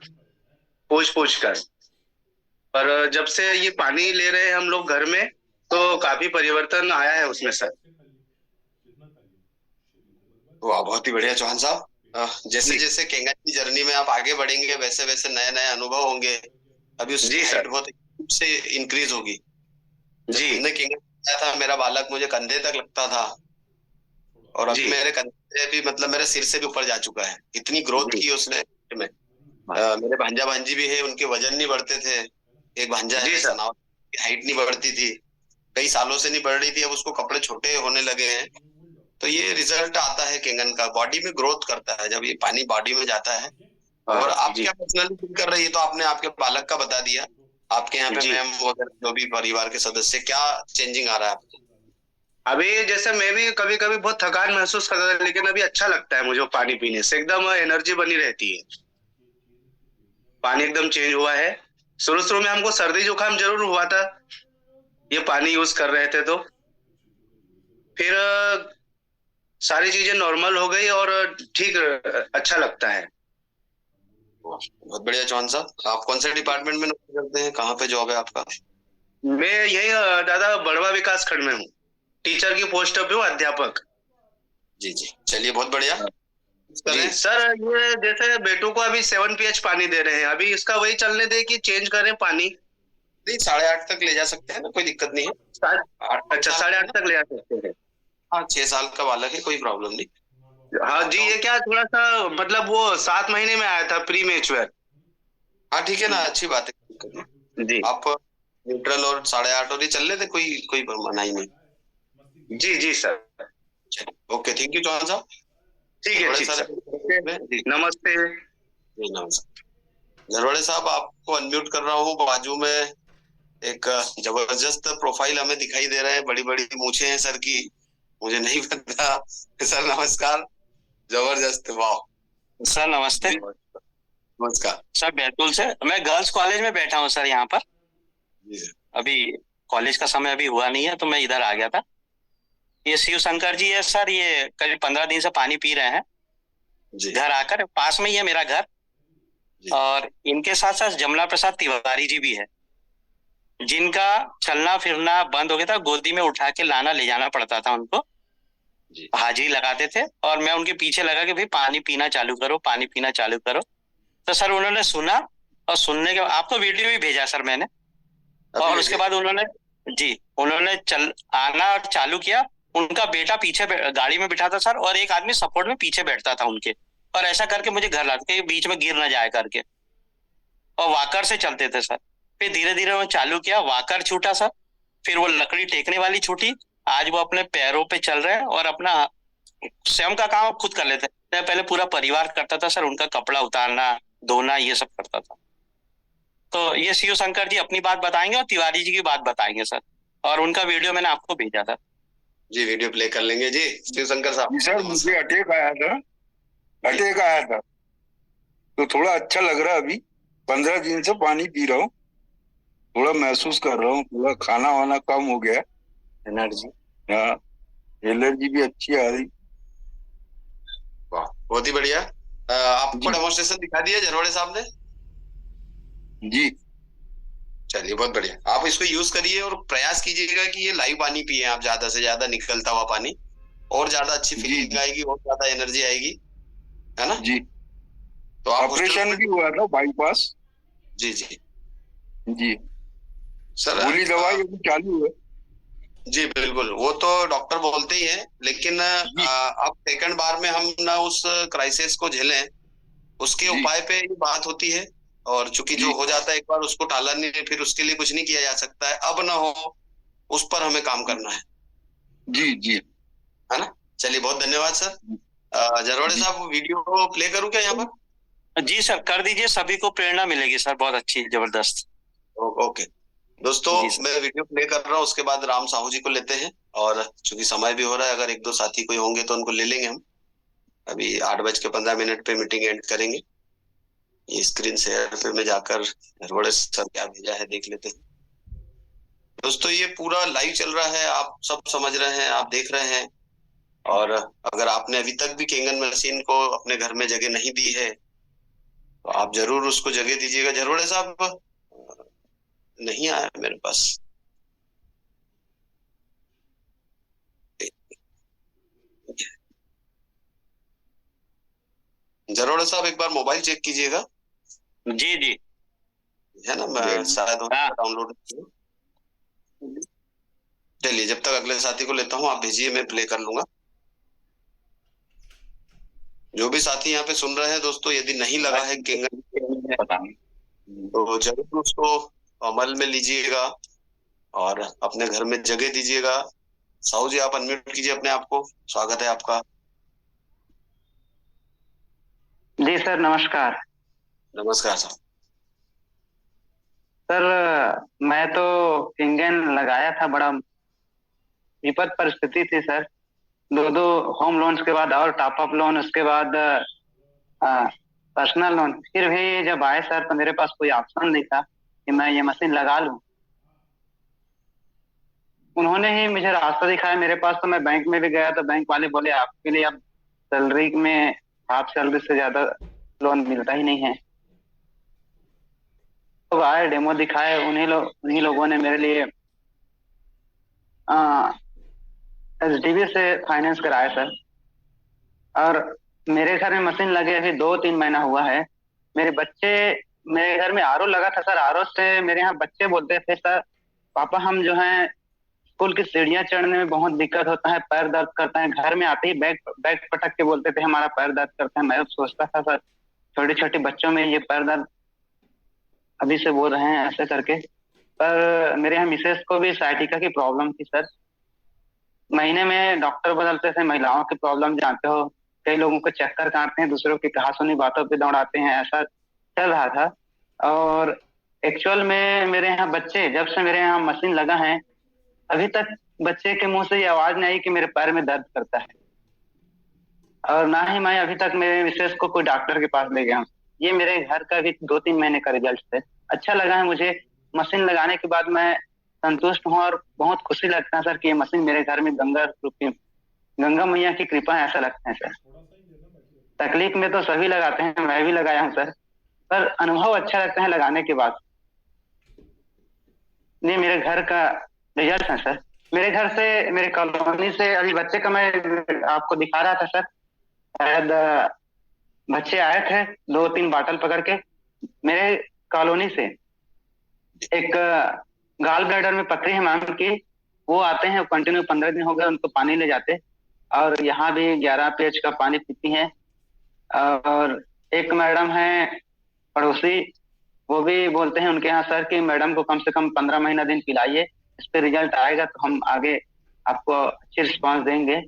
पूछ कर। पर जब से ये पानी ले रहे हैं हम लोग घर में, तो काफी परिवर्तन आया है उसमें सर। वाह, बहुत ही बढ़िया चौहान साहब। जैसे जैसे केंगन की जर्नी में आप आगे बढ़ेंगे, वैसे वैसे नए नए अनुभव होंगे। अभी उसकी हाइट बहुत से इंक्रीज होगी। जी, हमने केंगन किया था, मेरा बालक मुझे कंधे तक लगता था, और अभी मेरे कंधे भी, मतलब मेरे सिर से भी ऊपर जा चुका है। इतनी ग्रोथ की उसने में। मेरे भांजा भांजी भी है, उनके वजन नहीं बढ़ते थे। एक भांजा है, सनाव की हाइट नहीं बढ़ती थी, कई सालों से नहीं बढ़ रही थी। अब उसको कपड़े छोटे होने लगे हैं। तो ये रिजल्ट आता है केंगन का, बॉडी में ग्रोथ करता है जब ये पानी बॉडी में जाता है। और आप क्या पर्सनली फील कर रही है, तो आपने आपके बालक का बता दिया। आपके यहाँ पे मैम वगैरह जो भी परिवार के सदस्य, क्या चेंजिंग आ रहा है आपको? अभी जैसे मैं भी कभी कभी बहुत थकान महसूस करता था, लेकिन अभी अच्छा लगता है मुझे पानी पीने से। एकदम एनर्जी बनी रहती है। पानी एकदम चेंज हुआ है। शुरू में हमको सर्दी जुकाम जरूर हुआ था, ये पानी यूज कर रहे थे, तो फिर सारी चीजें नॉर्मल हो गई और ठीक, अच्छा लगता है। बहुत बढ़िया चौहान साहब। आप कौन से डिपार्टमेंट में नौकरी करते हैं? कहाँ पे जॉब है आपका? मैं यही दादा बड़वा विकास खंड में हूँ, टीचर की पोस्ट पे हूँ, अध्यापक। जी जी, चलिए बहुत बढ़िया। जी सर, ये जैसे बेटू को अभी 7 pH पानी दे रहे हैं, अभी इसका वही चलने दे कि चेंज करें पानी? नहीं, 8.5 तक ले जा सकते हैं ना, कोई दिक्कत नहीं है। अच्छा, 8.5 तक ले जा सकते हैं। हाँ, 6 साल का बालक है, कोई प्रॉब्लम नहीं। हाँ जी, ये क्या थोड़ा सा, मतलब वो 7 महीने में आया था, प्री मैच्योर। हाँ ठीक है ना, अच्छी बात है जी। आप न्यूट्रल और 8.5 और ये चल रहे थे, कोई मनाही नहीं। जी जी sir. Okay, thank you Chauhan साहब। ठीक है, ठीक सर। नमस्ते। जी नमस्ते। नरवड़े साहब, आपको अनम्यूट कर रहा हूँ। बाजू में एक जबरदस्त प्रोफाइल हमें दिखाई दे रहे हैं, बड़ी बड़ी मूछें हैं सर की, मुझे नहीं पता। सर नमस्कार। जबरदस्त, वाह सर। नमस्ते। नमस्कार सर, बैतूल से। मैं गर्ल्स कॉलेज में बैठा हूँ सर, यहाँ पर। अभी कॉलेज का समय अभी हुआ नहीं है, तो मैं इधर आ गया था। ये शिव शंकर जी है सर, ये करीब 15 दिन से पानी पी रहे हैं घर आकर। पास में ही है मेरा घर। और इनके साथ साथ जमला प्रसाद तिवारी जी भी है, जिनका चलना फिरना बंद हो गया था। गोदी में उठा के लाना ले जाना पड़ता था उनको, हाजिरी लगाते थे, और मैं उनके पीछे लगा कि भाई पानी पीना चालू करो, पानी पीना चालू करो। तो सर उन्होंने सुना, और सुनने के बाद आपको वीडियो भी भेजा सर मैंने। और उसके बाद उन्होंने आना चालू किया। उनका बेटा पीछे गाड़ी में बिठा था सर, और एक आदमी सपोर्ट में पीछे बैठता था उनके, और ऐसा करके मुझे घर लाते, बीच में गिर ना जाए करके। और वॉकर से चलते थे सर। फिर धीरे धीरे उन्होंने चालू किया, वाकर छूटा सर, फिर वो लकड़ी टेकने वाली छूटी, आज वो अपने पैरों पे चल रहे हैं और अपना स्वयं का काम खुद कर लेते हैं। पहले पूरा परिवार करता था सर, उनका कपड़ा उतारना, धोना, ये सब करता था। तो ये शिव शंकर जी अपनी बात बताएंगे और तिवारी जी की बात बताएंगे सर, और उनका वीडियो मैंने आपको भेजा था। जी वीडियो प्ले कर लेंगे जी। शिव शंकर साहब। सर मुझे अटैक आया था तो थोड़ा अच्छा लग रहा है। अभी 15 दिन से पानी पी रहा हूँ, थोड़ा महसूस कर रहा हूँ, थोड़ा खाना वाना कम हो गया, एनर्जी, हाँ एलर्जी भी अच्छी आ रही। वाह बहुत ही बढ़िया। आपको डेमोन्स्ट्रेशन दिखा दिया झरवाड़े साहब ने? जी चलिए बहुत बढ़िया। आप इसको यूज करिए और प्रयास कीजिएगा कि ये लाइव पानी पिए आप, ज्यादा से ज्यादा निकलता हुआ पानी, और ज्यादा अच्छी फीलिंग आएगी और ज्यादा एनर्जी आएगी, है ना? जी। तो आप ऑपरेशन भी हुआ था बाईपास। जी जी जी सर, गोली दवाई अभी चालू है। जी बिल्कुल, वो तो डॉक्टर बोलते ही है, लेकिन अब सेकंड बार में हम ना उस क्राइसिस को झेलें, उसके उपाय पे ये बात होती है। और चूंकि जो हो जाता है एक बार उसको टाला नहीं, फिर उसके लिए कुछ नहीं किया जा सकता है। अब ना हो उस पर हमें काम करना है। जी जी है ना? चलिए बहुत धन्यवाद सर। झरवाड़े साहब वीडियो प्ले करूं क्या यहाँ पर? जी सर कर दीजिए, सभी को प्रेरणा मिलेगी सर, बहुत अच्छी जबरदस्त। ओके दोस्तों, मैं वीडियो प्ले कर रहा हूँ, उसके बाद राम साहू जी को लेते हैं। और चूंकि समय भी हो रहा है, अगर 1-2 साथी कोई होंगे तो उनको ले लेंगे हम। अभी 8:15 पे मीटिंग एंड करेंगे। ये स्क्रीन शेयर पे मैं जाकर झरवाड़े सर क्या भेजा है देख लेते हैं। दोस्तों ये पूरा लाइव चल रहा है, आप सब समझ रहे हैं, आप देख रहे हैं। और अगर आपने अभी तक भी केंगन मशीन को अपने घर में जगह नहीं दी है तो आप जरूर उसको जगह दीजिएगा। झरवाड़े साहब नहीं आया मेरे पास। झरवाड़े साहब एक बार मोबाइल चेक कीजिएगा। जी जी है ना, मैं शायद डाउनलोड। चलिए जब तक अगले साथी को लेता हूँ, आप भेजिए, मैं प्ले कर लूंगा। जो भी साथी यहाँ पे सुन रहे हैं दोस्तों, यदि नहीं लगा है केंगन तो जरूर उसको अमल में लीजिएगा और अपने घर में जगह दीजिएगा। साहू जी आप अनम्यूट कीजिए अपने आप को, स्वागत है आपका। जी सर नमस्कार। नमस्कार सर। सर मैं तो केंगन लगाया था, बड़ा विपद परिस्थिति थी सर। 2 होम लोन्स के बाद और टॉप अप लोन, उसके बाद पर्सनल लोन। फिर भी जब आए सर तो मेरे पास कोई ऑप्शन नहीं था कि मैं ये मशीन लगा लूं। उन्होंने ही मुझे रास्ता दिखाया मेरे पास। तो मैं बैंक में भी गया तो बैंक वाले बोले आपके लिए अब सैलरी में हाफ सैलरी से ज्यादा लोन मिलता ही नहीं है। तो आए, डेमो दिखाए, उन्हीं लोगों ने मेरे लिए SDB से फाइनेंस कराया सर। और मेरे घर में मशीन लगे अभी 2-3 महीना हुआ है। मेरे घर में आरओ लगा था सर। आरओ से मेरे यहाँ बच्चे बोलते थे सर पापा हम जो है स्कूल की सीढ़ियां चढ़ने में बहुत दिक्कत होता है, पैर दर्द करता है। घर में आते ही बैग पटक के बोलते थे हमारा पैर दर्द करता है। मैं सोचता था सर छोटे छोटे बच्चों में ये पैर दर्द अभी से बोल रहे हैं ऐसे करके। पर मेरे यहाँ मिसेस को भी साइटिका की प्रॉब्लम थी सर। महीने में डॉक्टर बदलते थे। महिलाओं की प्रॉब्लम जानते हो, कई लोगों को चक्कर काटते हैं, दूसरों की कहा सुनी बातों पे दौड़ाते हैं, ऐसा चल रहा था। और एक्चुअल में मेरे यहाँ बच्चे, जब से मेरे यहाँ मशीन लगा है अभी तक बच्चे के मुंह से ये आवाज नहीं आई कि मेरे पैर में दर्द करता है। और ना ही मैं अभी तक मेरे मिसेस को कोई डॉक्टर के पास ले गया हूँ। ये मेरे घर का भी 2-3 महीने का रिजल्ट है। अच्छा लगा है मुझे। मशीन लगाने के बाद मैं संतुष्ट हूँ और बहुत खुशी लगता है सर कि ये मशीन मेरे घर में गंगा मैया की कृपा है, ऐसा लगता है सर। तकलीफ में तो सभी लगाते हैं, मैं भी लगाया हूँ सर, पर अनुभव अच्छा लगता है लगाने के बाद। ये मेरे घर का रिजल्ट है सर। मेरे घर से, मेरे कॉलोनी से अभी बच्चे का मैं आपको दिखा रहा था सर। शायद बच्चे आए थे 2-3 बाटल पकड़ के मेरे कॉलोनी से। एक गाल ब्लैडर में पथरी है मैम की, वो आते हैं कंटिन्यू 15 दिन हो गए उनको पानी ले जाते। और यहाँ भी 11 pH का पानी पीती हैं। और एक मैडम है पड़ोसी, वो भी बोलते हैं उनके यहाँ सर कि मैडम को कम से कम 15 महीना दिन पिलाइए, इस पे रिजल्ट आएगा तो हम आगे आपको अच्छी रिस्पांस देंगे।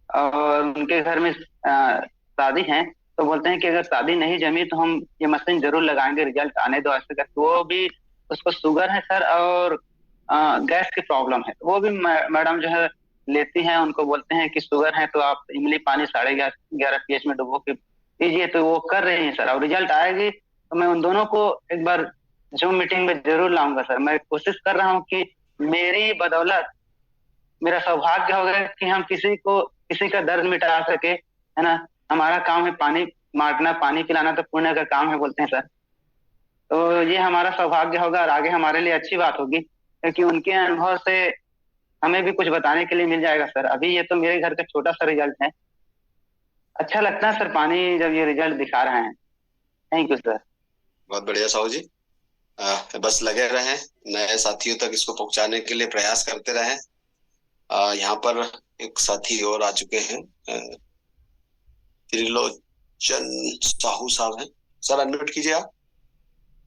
और उनके घर में शादी है तो बोलते हैं कि अगर शादी नहीं जमी तो हम ये मशीन जरूर लगाएंगे, रिजल्ट आने दो ऐसे कर। वो भी उसको शुगर है सर और गैस की प्रॉब्लम है, वो भी मैडम जो है लेती हैं, उनको बोलते हैं कि शुगर है तो आप इमली पानी 11.5 pH में डुबो के पीजिए, तो वो कर रहे हैं सर। और रिजल्ट आएगी तो मैं उन दोनों को एक बार जूम मीटिंग में जरूर लाऊंगा सर। मैं कोशिश कर रहा हूँ कि मेरी बदौलत मेरा सौभाग्य होगा कि हम किसी का दर्द मिटा सके, है ना। हमारा काम है पानी बांटना, पानी पिलाना तो पुण्य का काम है बोलते हैं सर। तो ये हमारा सौभाग्य होगा और आगे हमारे लिए अच्छी बात होगी, क्योंकि उनके अनुभव से हमें भी कुछ बताने के लिए मिल जाएगा सर। अभी ये तो मेरे घर का छोटा सा रिजल्ट है, अच्छा लगता है सर पानी जब ये रिजल्ट दिखा रहे हैं। Thank you sir. बहुत बढ़िया साहू जी, बस लगे रहें, नए साथियों तक इसको पहुंचाने के लिए प्रयास करते रहें। यहाँ पर एक साथी और आ चुके हैं, त्रिलोचन साहू साहब हैं। सर अनम्यूट कीजिए आप,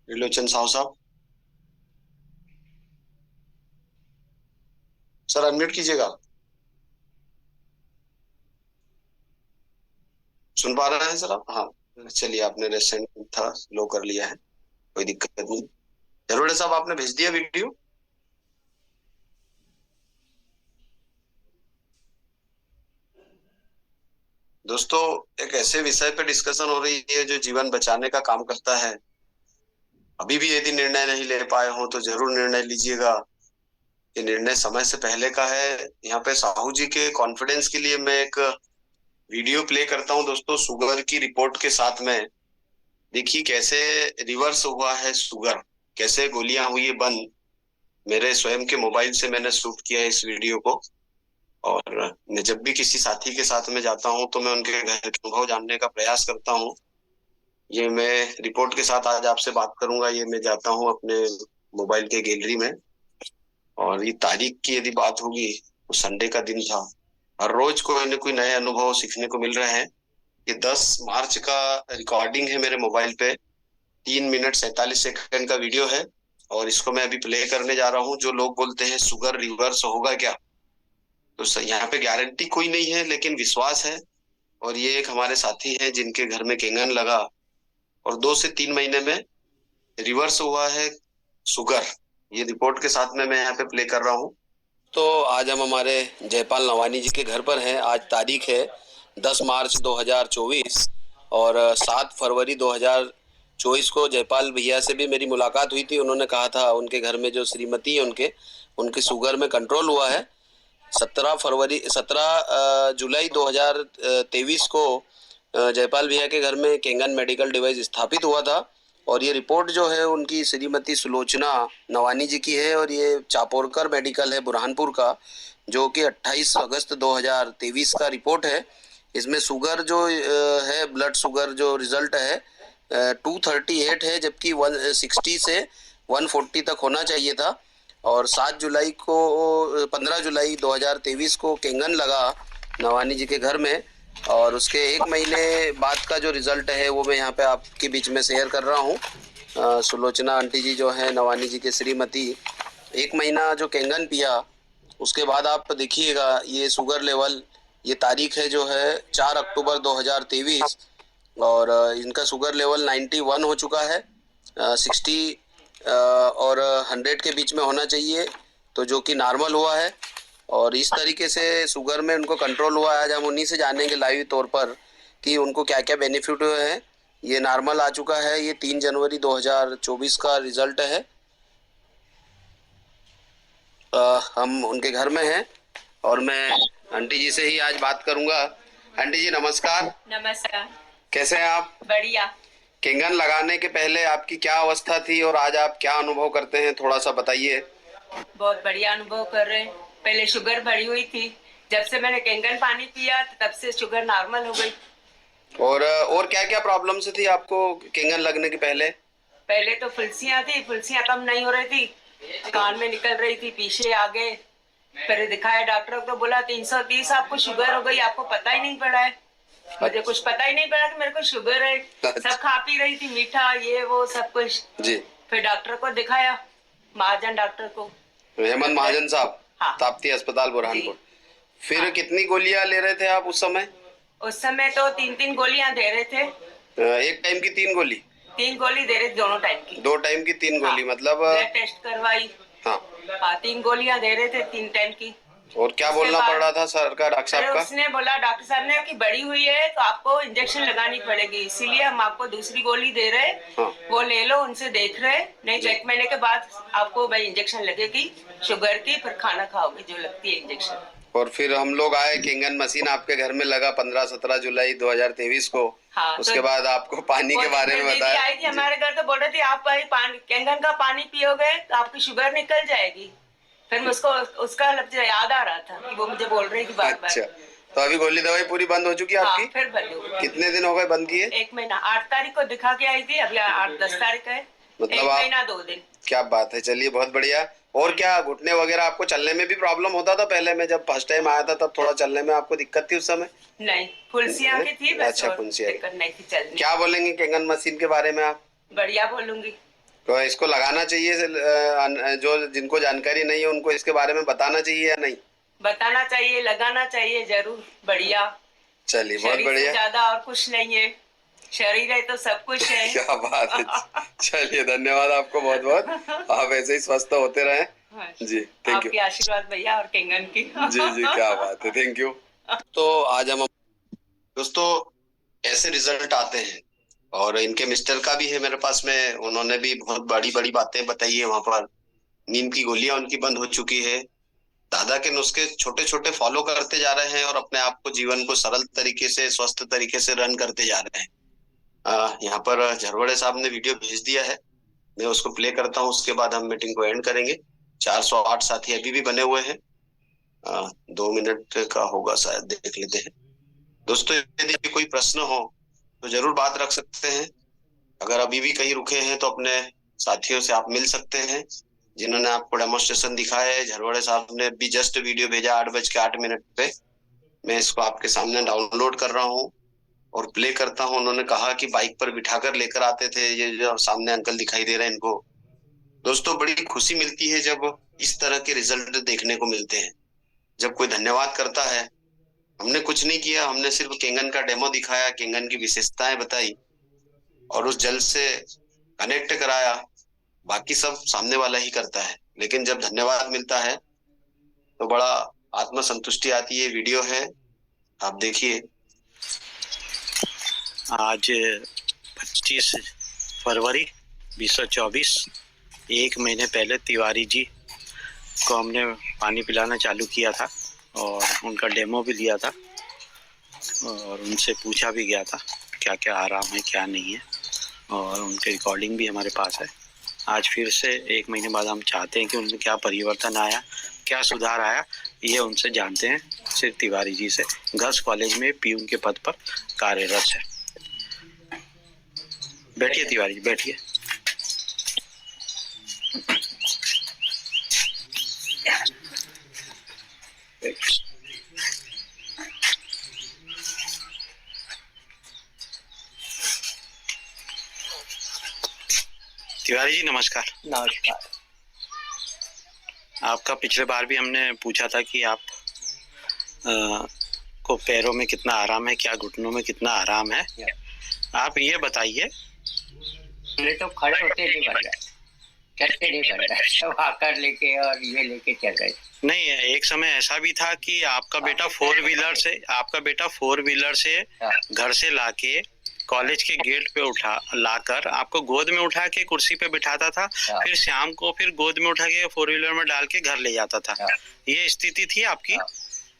त्रिलोचन साहू साहब। सर अनम्यूट कीजिएगा, सुन पा रहे हैं सर आप? हाँ चलिए, आपने रेसेंट था लो कर लिया है, कोई दिक्कत नहीं। जरूर साहब आपने भेज दिया वीडियो? दोस्तों एक ऐसे विषय पे डिस्कशन हो रही है जो जीवन बचाने का काम करता है। अभी भी यदि निर्णय नहीं ले पाए हो तो जरूर निर्णय लीजिएगा। ये निर्णय समय से पहले का है। यहाँ पे साहू जी के कॉन्फिडेंस के लिए मैं एक वीडियो प्ले करता हूँ दोस्तों, शुगर की रिपोर्ट के साथ में। देखिए कैसे रिवर्स हुआ है शुगर, कैसे गोलियां हुई है बंद। मेरे स्वयं के मोबाइल से मैंने शूट किया है इस वीडियो को, और मैं जब भी किसी साथी के साथ में जाता हूं तो मैं उनके घर के अनुभव जानने का प्रयास करता हूं। ये मैं रिपोर्ट के साथ आज आपसे बात करूंगा। ये मैं जाता हूं अपने मोबाइल के गैलरी में, और ये तारीख की यदि बात होगी तो संडे का दिन था। हर रोज कोई न कोई नए अनुभव सीखने को मिल रहे हैं। ये 10 मार्च का रिकॉर्डिंग है मेरे मोबाइल पे, 3 मिनट 47 सेकंड का वीडियो है, और इसको मैं अभी प्ले करने जा रहा हूँ। जो लोग बोलते हैं शुगर रिवर्स होगा क्या, तो यहाँ पे गारंटी कोई नहीं है, लेकिन विश्वास है। और ये एक हमारे साथी हैं जिनके घर में केंगन लगा और 2 से 3 महीने में रिवर्स हुआ है शुगर। ये रिपोर्ट के साथ में मैं यहाँ पे प्ले कर रहा हूँ। तो आज हम हमारे जयपाल नवानी जी के घर पर हैं। आज तारीख है 10 मार्च 2024 और 7 फरवरी 2024 को जयपाल भैया से भी मेरी मुलाकात हुई थी। उन्होंने कहा था उनके घर में जो श्रीमती है उनके शुगर में कंट्रोल हुआ है। 17 जुलाई 2023 को जयपाल भैया के घर में केंगन मेडिकल डिवाइस स्थापित हुआ था, और ये रिपोर्ट जो है उनकी श्रीमती सुलोचना नवानी जी की है, और ये चापोरकर मेडिकल है बुरहानपुर का, जो कि 28 अगस्त 2023 का रिपोर्ट है। इसमें शुगर जो है, ब्लड शुगर जो रिजल्ट है 238 है, जबकि 160 से 140 तक होना चाहिए था। और 15 जुलाई 2023 को केंगन लगा नवानी जी के घर में, और उसके 1 महीने बाद का जो रिजल्ट है वो मैं यहाँ पे आपके बीच में शेयर कर रहा हूँ। सुलोचना आंटी जी जो है नवानी जी के श्रीमती, 1 महीना जो केंगन पिया उसके बाद आप देखिएगा ये शुगर लेवल, ये तारीख है जो है 4 अक्टूबर 2023, और इनका शुगर लेवल 91 हो चुका है। 60 और 100 के बीच में होना चाहिए, तो जो कि नॉर्मल हुआ है, और इस तरीके से शुगर में उनको कंट्रोल हुआ है। आज हम उन्हीं से जानेंगे लाइव तौर पर कि उनको क्या क्या बेनिफिट हुए हैं। ये नॉर्मल आ चुका है, ये 3 जनवरी 2024 का रिजल्ट है। हम उनके घर में हैं और मैं आंटी जी से ही आज बात करूंगा। आंटी जी नमस्कार। नमस्कार। कैसे हैं आप? बढ़िया। केंगन लगाने के पहले आपकी क्या अवस्था थी और आज आप क्या अनुभव करते हैं, थोड़ा सा बताइए। बहुत बढ़िया अनुभव कर रहे हैं। पहले शुगर बढ़ी हुई थी, जब से मैंने केंगन पानी पिया तब से शुगर नॉर्मल हो गई। और क्या क्या प्रॉब्लम से थी आपको केंगन लगने के पहले? पहले तो फुलसियाँ थी, फुलसियाँ कम नहीं हो रही थी, कान में निकल रही थी, पीछे आगे। फिर दिखाया डॉक्टर को तो बोला 330 आपको शुगर हो गई, आपको पता ही नहीं पड़ा है। मुझे कुछ पता ही नहीं पड़ा कि मेरे को शुगर है। सब खा पी रही थी, मीठा ये वो सब कुछ जी। फिर डॉक्टर को दिखाया, महाजन डॉक्टर को, हेमंत महाजन साहब, हाँ। ताप्ती अस्पताल बुरहानपुर। फिर कितनी गोलियां ले रहे थे आप उस समय? उस समय तो 3-3 गोलियां दे रहे थे। एक टाइम की 3 गोली? 3 गोली दे रहे थे दोनों टाइम की। 2 टाइम की 3 गोली मतलब? ब्लड टेस्ट करवाई। हाँ 3 गोलियां दे रहे थे 3 टाइम की। और क्या बोलना पड़ रहा था सर का, डॉक्टर साहब का? उसने बोला, डॉक्टर साहब ने, कि बड़ी हुई है तो आपको इंजेक्शन लगानी पड़ेगी, इसीलिए हम आपको दूसरी गोली दे रहे हैं। हाँ। वो ले लो, उनसे देख रहे, नहीं तो 1 महीने के बाद आपको भाई इंजेक्शन लगेगी शुगर की, फिर खाना खाओगे जो लगती है इंजेक्शन। और फिर हम लोग आए, केंगन मशीन आपके घर में लगा 15-17 जुलाई 2023 को। हाँ, उसके तो बाद आपको पानी के बारे में दीदी बताया। आई थी हमारे घर तो बोल रही थी आप भाई केंगन का पानी पियोगे तो आपकी शुगर निकल जाएगी। फिर मुझको उसका लफ्ज याद आ रहा था कि वो मुझे बोल रही थी बार-बार। अच्छा, तो अभी गोली दवाई पूरी बंद हो चुकी है आपकी? हाँ, फिर बंद हो गई। कितने दिन हो गए बंद किए? 1 महीना। 8 तारीख को दिखा के आई थी, अभी 8-10 तारीख है, मतलब 1 आप- महीना 2 दिन। क्या बात है, चलिए बहुत बढ़िया। और क्या घुटने वगैरह आपको चलने में भी प्रॉब्लम होता था पहले? में जब फर्स्ट टाइम आया था तब थोड़ा चलने में आपको दिक्कत थी उस समय? नहीं, फुलसियाँ की थी बस। अच्छा, और फुंसियाँ की। दिक्कत नहीं थी चलने। क्या बोलेंगे केंगन मशीन के बारे में आप? बढ़िया बोलूंगी। तो इसको लगाना चाहिए, जो जिनको जानकारी नहीं है उनको इसके बारे में बताना चाहिए या नहीं? बताना चाहिए, लगाना चाहिए जरूर। बढ़िया। चलिए बहुत शरीर से बढ़िया। ज्यादा और कुछ नहीं है, शरीर है तो सब कुछ है। क्या बात है, चलिए धन्यवाद आपको बहुत बहुत। आप ऐसे ही स्वस्थ होते रहें जी, थैंक यू। आपके आशीर्वाद भैया और केंगन की। जी जी, क्या बात है, थैंक यू। तो आज हम दोस्तों ऐसे रिजल्ट आते हैं, और इनके मिस्टर का भी है मेरे पास में, उन्होंने भी बहुत बड़ी बड़ी बातें बताई है। वहां पर नींद की गोलियां उनकी बंद हो चुकी है, दादा के नुस्खे छोटे छोटे फॉलो करते जा रहे हैं और अपने आप को, जीवन को सरल तरीके से, स्वस्थ तरीके से रन करते जा रहे हैं। यहाँ पर झरवड़े साहब ने वीडियो भेज दिया है, मैं उसको प्ले करता हूँ, उसके बाद हम मीटिंग को एंड करेंगे। 408 साथी अभी भी बने हुए हैं, 2 मिनट का होगा शायद, देख लेते हैं। दोस्तों यदि कोई प्रश्न हो तो जरूर बात रख सकते हैं। अगर अभी भी कहीं रुके हैं तो अपने साथियों से आप मिल सकते हैं जिन्होंने आपको डेमोन्स्ट्रेशन दिखाया है। झरवड़े साहब ने भी जस्ट वीडियो भेजा 8:08 पे, मैं इसको आपके सामने डाउनलोड कर रहा हूँ और प्ले करता हूँ। उन्होंने कहा कि बाइक पर बिठाकर लेकर आते थे, ये जो सामने अंकल दिखाई दे रहे हैं इनको। दोस्तों बड़ी खुशी मिलती है जब इस तरह के रिजल्ट देखने को मिलते हैं, जब कोई धन्यवाद करता है। हमने कुछ नहीं किया, हमने सिर्फ केंगन का डेमो दिखाया, केंगन की विशेषताएं बताई और उस जल से कनेक्ट कराया, बाकी सब सामने वाला ही करता है। लेकिन जब धन्यवाद मिलता है तो बड़ा आत्मसंतुष्टि आती है। वीडियो है, आप देखिए। आज 25 फरवरी 2024, 1 महीने पहले तिवारी जी को हमने पानी पिलाना चालू किया था और उनका डेमो भी लिया था और उनसे पूछा भी गया था क्या क्या आराम है क्या नहीं है, और उनकी रिकॉर्डिंग भी हमारे पास है। आज फिर से 1 महीने बाद हम चाहते हैं कि उनमें क्या परिवर्तन आया, क्या सुधार आया, ये उनसे जानते हैं। श्री तिवारी जी से, गर्ल्स कॉलेज में पीयून के पद पर कार्यरत है। बैठिए तिवारी जी, बैठिए। तिवारी जी नमस्कार। नमस्कार। आपका पिछले बार भी हमने पूछा था कि आप को पैरों में कितना आराम है, क्या घुटनों में कितना आराम है। आप ये बताइए। मेरे तो खड़े होते नहीं बन रहा, चलते नहीं बन रहा, वॉकर लेके और ये लेके चल रहे। नहीं, एक समय ऐसा भी था कि आपका बेटा 4 व्हीलर से घर से लाके कॉलेज के गेट पे लाकर आपको गोद में उठा के कुर्सी पे बिठाता था, फिर शाम को फिर गोद में उठा के 4 व्हीलर में डाल के घर ले जाता था। ये स्थिति थी आपकी?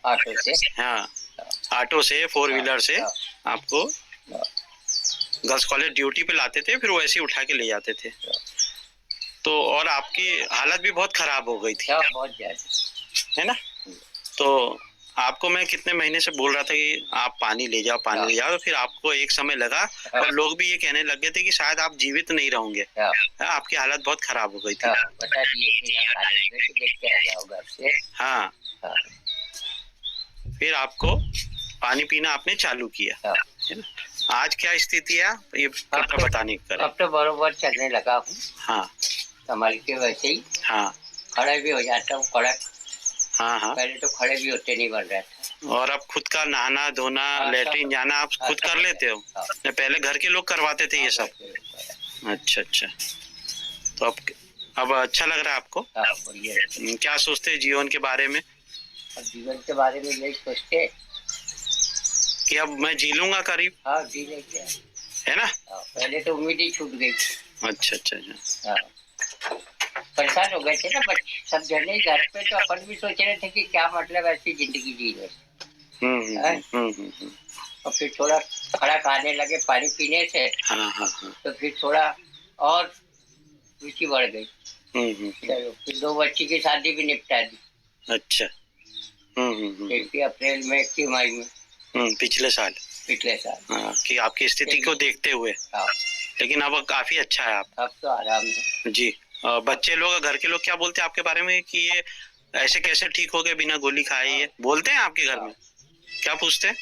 ऑटो से? हाँ, ऑटो से 4 व्हीलर से आपको गर्ल्स कॉलेज ड्यूटी पे लाते थे, फिर वैसे ही उठा के ले जाते थे। तो और आपकी हालत भी बहुत खराब हो गई थी, बहुत ज्यादा, है ना? तो आपको मैं कितने महीने से बोल रहा था कि आप पानी ले जाओ, पानी ले जाओ, तो फिर आपको एक समय लगा और लोग भी ये कहने लग गए थे कि शायद आप जीवित नहीं रहोगे। आपकी हालत बहुत खराब हो गई थी। हाँ, फिर आपको पानी पीना आपने चालू किया, है ना। आज क्या स्थिति है ये कृपया बताने का। अब तो बरोबर चलने लगा हूँ। हाँ, संभल के वैसे ही। हाँ, खड़े भी हो जाता हूँ कड़क। हाँ, हाँ। पहले तो खड़े भी होते नहीं बन रहा था। और अब खुद का नहाना धोना लेटरिन जाना आप खुद कर लेते हो? पहले घर के लोग करवाते थे ये सब? अच्छा अच्छा। तो अब अच्छा लग रहा है आपको? क्या सोचते हैं जीवन के बारे में? जीवन के बारे में यही सोचते कि अब मैं जी लूंगा करीब। हाँ, जी लेंगे, है ना। पहले तो उम्मीद ही छूट गई। अच्छा अच्छा अच्छा। परेशान हो गए थे ना बच्चे सब जने घर पे, तो अपन भी सोच रहे थे कि क्या मतलब ऐसी जिंदगी जी रहे। और फिर थोड़ा खड़ा खाने लगे पानी पीने से। हाँ हाँ हाँ। तो फिर थोड़ा और रुचि बढ़ गई। चलो फिर 2 बच्ची की शादी भी निपटा दी। अच्छा। अप्रैल में कि मई में। पिछले साल। हाँ, कि आपकी स्थिति को देखते हुए। लेकिन अब काफी अच्छा है आप। अब तो आराम है जी। बच्चे लोग घर के लोग क्या बोलते हैं आपके बारे में कि ये ऐसे कैसे ठीक हो गए बिना गोली खाए? ये बोलते हैं आपके घर में? क्या पूछते हैं?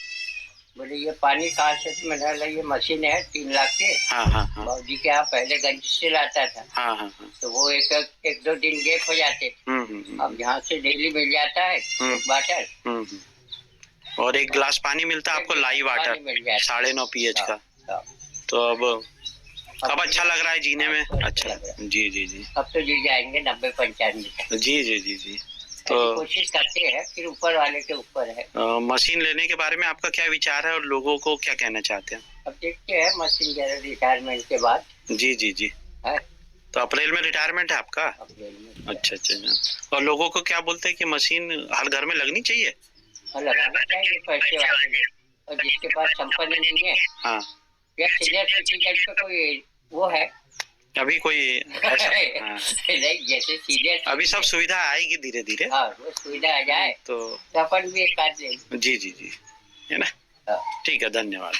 बोले ये पानी कहाँ से? तो मैंने बोला ये मशीन है 3 लाख के। हाँ हाँ हाँ। बाबूजी के यहाँ पहले गंज से लाता था। हाँ हाँ हाँ। तो वो एक 2 दिन गैप हो जाते। अब यहाँ से डेली मिल जाता है एक वाटर। और 1 गिलास पानी मिलता है आपको लाइव वाटर 9.5 pH का। तो अब अच्छा लग रहा है जीने में? अच्छा। जी जी जी। अब तो जी जाएंगे 90-95। जी जी जी जी। तो कोशिश करते हैं, फिर ऊपर वाले के ऊपर है। मशीन लेने के बारे में आपका क्या विचार है और लोगों को क्या कहना चाहते हैं? अब देखते हैं मशीन रिटायरमेंट के बाद। जी जी जी। तो अप्रैल में रिटायरमेंट है आपका? अच्छा अच्छा। और लोगों को क्या बोलते हैं कि मशीन हर घर में लगनी चाहिए? लगाना चाहिए पैसे वाले, और जिसके पास संपत्ति नहीं है। हाँ। या सीनियर सिटीजन पे कोई वो है अभी कोई ऐसा? हाँ। नहीं, जैसे सीनियर अभी सब सुविधा आएगी धीरे धीरे। हाँ, वो सुविधा आ जाए तो अपन भी एक आध लेंगे। जी जी जी, है ना। ठीक है, धन्यवाद।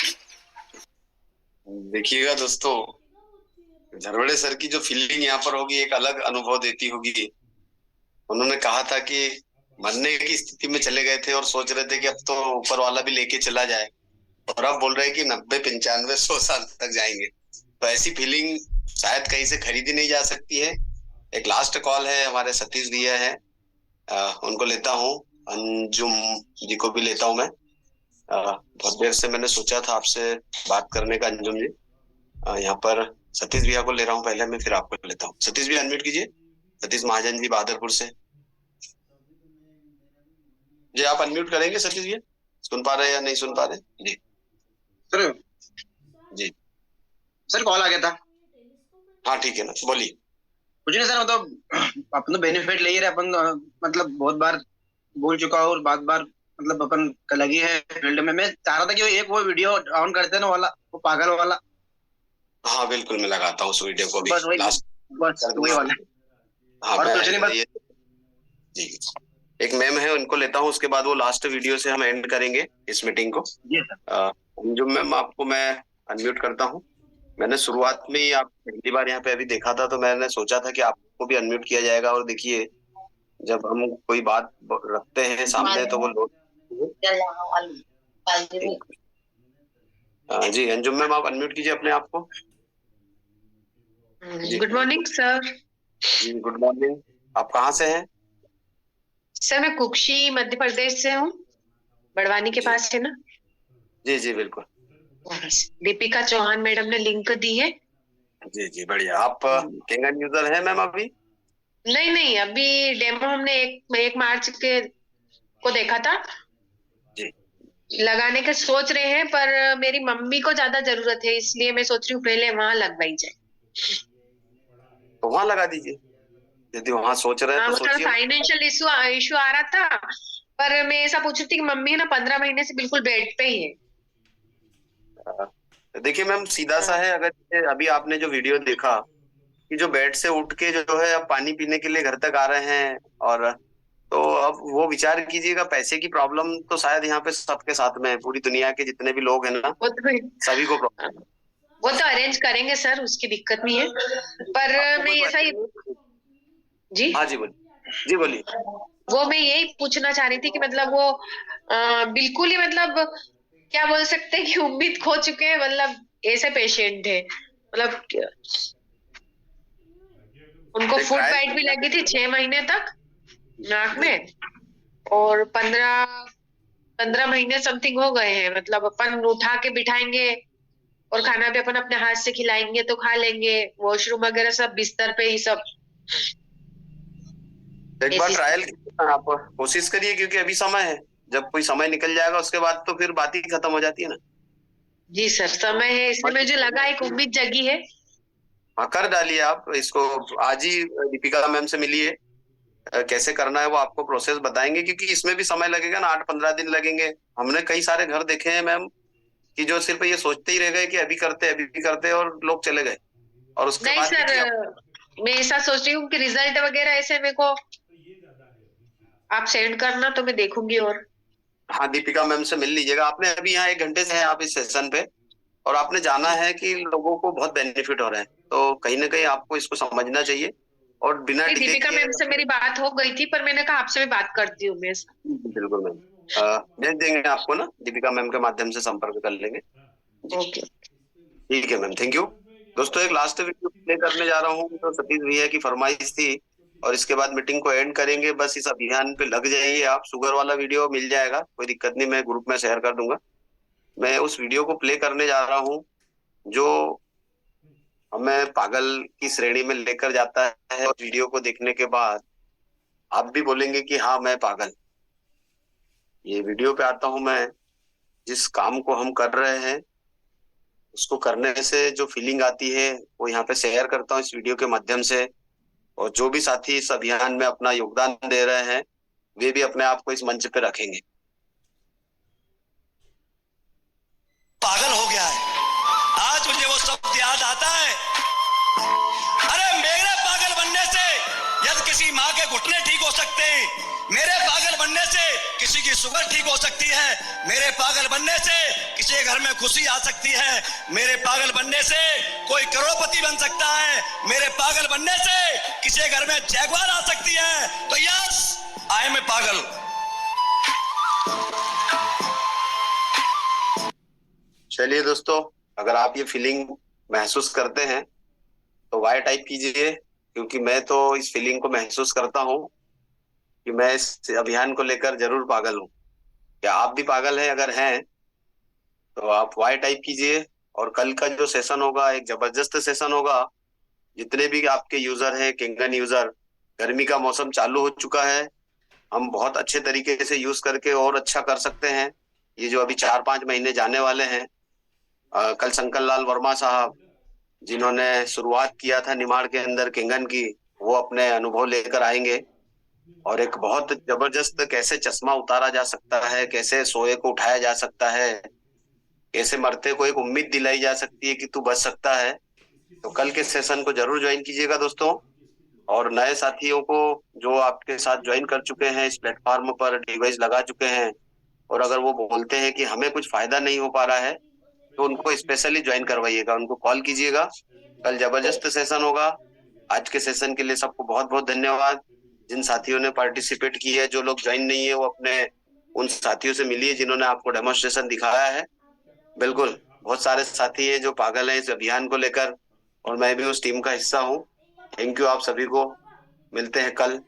देखिएगा दोस्तों, झरवड़े सर की जो फीलिंग यहाँ पर होगी एक अलग अनुभव देती होगी। उन्होंने कहा था कि मरने की स्थिति में चले गए थे और सोच रहे थे कि अब तो ऊपर वाला भी लेके चला जाए, और अब बोल रहे हैं कि 90, 95, 100 साल तक जाएंगे। तो ऐसी फीलिंग शायद कहीं से खरीदी नहीं जा सकती है। एक लास्ट कॉल है, हमारे सतीश भैया है, उनको लेता हूँ। अंजुम जी को भी लेता हूँ मैं। बहुत देर से मैंने सोचा था आपसे बात करने का। अंजुम जी, यहाँ पर सतीश भैया को ले रहा हूँ पहले मैं, फिर आपको लेता हूँ। सतीश भैया अनम्यूट कीजिए। सतीश महाजन जी बहादुरपुर से जी, आप अनम्यूट करेंगे सतीश भैया? सुन पा रहे हैं या नहीं सुन पा रहे? जी सर। जी सर कॉल आ गया था। हाँ ठीक है ना, बोलिए। कुछ नहीं सर, मतलब अपन तो बेनिफिट ले ही रहे। अपन मतलब बहुत बार बोल चुका हूँ और बार मतलब अपन लगी है फील्ड में। मैं चाह रहा था कि एक वो वीडियो ऑन करते ना वाला, वो पागल वाला। हाँ बिल्कुल, मैं लगाता हूँ उस वीडियो को भी। बस वही वाला। हाँ और कुछ नहीं, बस जी। एक मैम है, उनको लेता हूँ, उसके बाद वो लास्ट वीडियो से हम एंड करेंगे इस मीटिंग को। जो मैम आपको मैं अनम्यूट करता हूँ। मैंने शुरुआत में ही, आप पहली बार यहाँ पे अभी देखा था, तो मैंने सोचा था कि आपको भी अनम्यूट किया जाएगा। और देखिए, जब हम कोई बात रखते हैं सामने तो वो लोग। जी अंजुम मैम, आप अनम्यूट कीजिए अपने आप को। Good morning sir. जी गुड मॉर्निंग। आप कहाँ से हैं? सर मैं कुक्षी मध्य प्रदेश से हूँ, बड़वानी के पास है ना। जी जी बिल्कुल। दीपिका चौहान मैडम ने लिंक दी है। जी जी बढ़िया। आप केंगन यूजर है मैम अभी? नहीं, अभी डेमो हमने 1 मार्च को देखा था। जी। लगाने के सोच रहे हैं, पर मेरी मम्मी को ज्यादा जरूरत है, इसलिए मैं सोच रही हूँ पहले वहां लगवाई जाए। तो वहां लगा दीजिए, यदि वहां सोच रहे हैं तो सोचिए। फाइनेंशियल इशू आ रहा था, पर मैं ऐसा पूछ रही थी कि मम्मी ना 15 महीने से बिल्कुल बेड पे ही है। देखिए मैम, सीधा सा है। अगर अभी आपने जो वीडियो देखा कि जो बेड से उठ के जो है अब पानी पीने के लिए घर तक आ रहे हैं, और तो अब वो विचार कीजिएगा, पैसे की प्रॉब्लम तो शायद यहाँ पे सबके साथ में है। पूरी दुनिया के जितने भी लोग हैं ना, सभी को प्रॉब्लम। वो तो अरेंज करेंगे सर, उसकी दिक्कत नहीं है। पर मैं ऐसा ही जी। हाँ जी बोलिए। जी बोलिए। वो मैं यही पूछना चाह रही थी कि मतलब वो बिल्कुल ही मतलब क्या बोल सकते हैं कि उम्मीद खो चुके हैं, मतलब ऐसे पेशेंट है, मतलब उनको फूड बाइट भी लगी थी 6 महीने तक नाक में, और 15 महीने समथिंग हो गए हैं। मतलब अपन उठा के बिठाएंगे और खाना भी अपन अपने हाथ से खिलाएंगे तो खा लेंगे, वॉशरूम वगैरह सब बिस्तर पे ही सब। एक बार ट्रायल आप कोशिश करिए, क्योंकि अभी समय है, जब कोई समय निकल जाएगा उसके बाद तो फिर बात ही खत्म हो जाती है ना। जी सर, समय है, इसलिए मुझे लगा एक उम्मीद जगी है। हाँ, कर डालिए आप इसको। आज ही दीपिका मैम से मिलिए, कैसे करना है वो आपको प्रोसेस बताएंगे, क्योंकि इसमें भी समय लगेगा ना, 8-15 दिन लगेंगे। हमने कई सारे घर देखे हैं मैम कि जो सिर्फ ये सोचते ही रह गए कि अभी करते और लोग चले गए, और उसके नहीं बाद सर, मैं ऐसा सोच रही हूँ कि रिजल्ट वगैरह ऐसे मेरे को आप सेंड करना तो मैं देखूंगी। और हाँ, दीपिका मैम से मिल लीजिएगा। आपने अभी यहाँ 1 घंटे से हैं आप इस सेशन पे, और आपने जाना है कि लोगों को बहुत बेनिफिट हो रहे हैं, तो कहीं ना कहीं आपको इसको समझना चाहिए। और बिना डिले दीपिका किए, मैम से मेरी बात हो गई थी, पर मैंने कहा आपसे भी बात करती हूँ मैं। बिल्कुल मैम, भेज देंगे आपको ना, दीपिका मैम के माध्यम से संपर्क कर लेंगे। ओके, ठीक है मैम, थैंक यू। दोस्तों, एक लास्ट वीडियो प्ले करने जा रहा हूँ, तो सतीश भैया की फरमाइश थी, और इसके बाद मीटिंग को एंड करेंगे। बस इस अभियान पे लग जाइए आप। शुगर वाला वीडियो मिल जाएगा, कोई दिक्कत नहीं, मैं ग्रुप में शेयर कर दूंगा। मैं उस वीडियो को प्ले करने जा रहा हूँ जो हमें पागल की श्रेणी में लेकर जाता है, और वीडियो को देखने के बाद आप भी बोलेंगे कि हाँ मैं पागल। ये वीडियो पे आता हूँ मैं, जिस काम को हम कर रहे हैं उसको करने से जो फीलिंग आती है वो यहाँ पे शेयर करता हूँ इस वीडियो के माध्यम से। और जो भी साथी इस अभियान में अपना योगदान दे रहे हैं वे भी अपने आप को इस मंच पे रखेंगे। पागल हो गया है, आज मुझे वो शब्द याद आता है, अरे मेरे पागल बनने से यदि किसी माँ के घुटने ठीक हो सकते हैं, मेरे पागल बनने से किसी की शुगर ठीक हो सकती है, मेरे पागल बनने से किसी के घर में खुशी आ सकती है, मेरे पागल बनने से कोई करोड़पति बन सकता है, मेरे पागल बनने से किसी के घर में जैगवार आ सकती है। तो यस, आई एम ए पागल। चलिए दोस्तों, अगर आप ये फीलिंग महसूस करते हैं तो वाई टाइप कीजिए, क्योंकि मैं तो इस फीलिंग को महसूस करता हूँ कि मैं इस अभियान को लेकर जरूर पागल हूँ। क्या आप भी पागल हैं? अगर हैं तो आप वाई टाइप कीजिए। और कल का जो सेशन होगा एक जबरदस्त सेशन होगा। जितने भी आपके यूजर हैं, केंगन यूजर, गर्मी का मौसम चालू हो चुका है, हम बहुत अच्छे तरीके से यूज करके और अच्छा कर सकते हैं। ये जो अभी 4-5 महीने जाने वाले हैं, कल शंकर लाल वर्मा साहब जिन्होंने शुरुआत किया था निमाड़ के अंदर केंगन की, वो अपने अनुभव लेकर आएंगे, और एक बहुत जबरदस्त कैसे चश्मा उतारा जा सकता है, कैसे सोए को उठाया जा सकता है, कैसे मरते को एक उम्मीद दिलाई जा सकती है कि तू बच सकता है। तो कल के सेशन को जरूर ज्वाइन कीजिएगा दोस्तों। और नए साथियों को जो आपके साथ ज्वाइन कर चुके हैं, इस प्लेटफॉर्म पर डिवाइस लगा चुके हैं, और अगर वो बोलते हैं कि हमें कुछ फायदा नहीं हो पा रहा है, तो उनको स्पेशली ज्वाइन करवाइएगा, उनको कॉल कीजिएगा। कल जबरदस्त सेशन होगा। आज के सेशन के लिए सबको बहुत बहुत धन्यवाद। जिन साथियों ने पार्टिसिपेट की है, जो लोग ज्वाइन नहीं है वो अपने उन साथियों से मिलिए जिन्होंने आपको डेमोन्स्ट्रेशन दिखाया है। बिल्कुल, बहुत सारे साथी हैं जो पागल हैं इस अभियान को लेकर, और मैं भी उस टीम का हिस्सा हूँ। थैंक यू आप सभी को। मिलते हैं कल।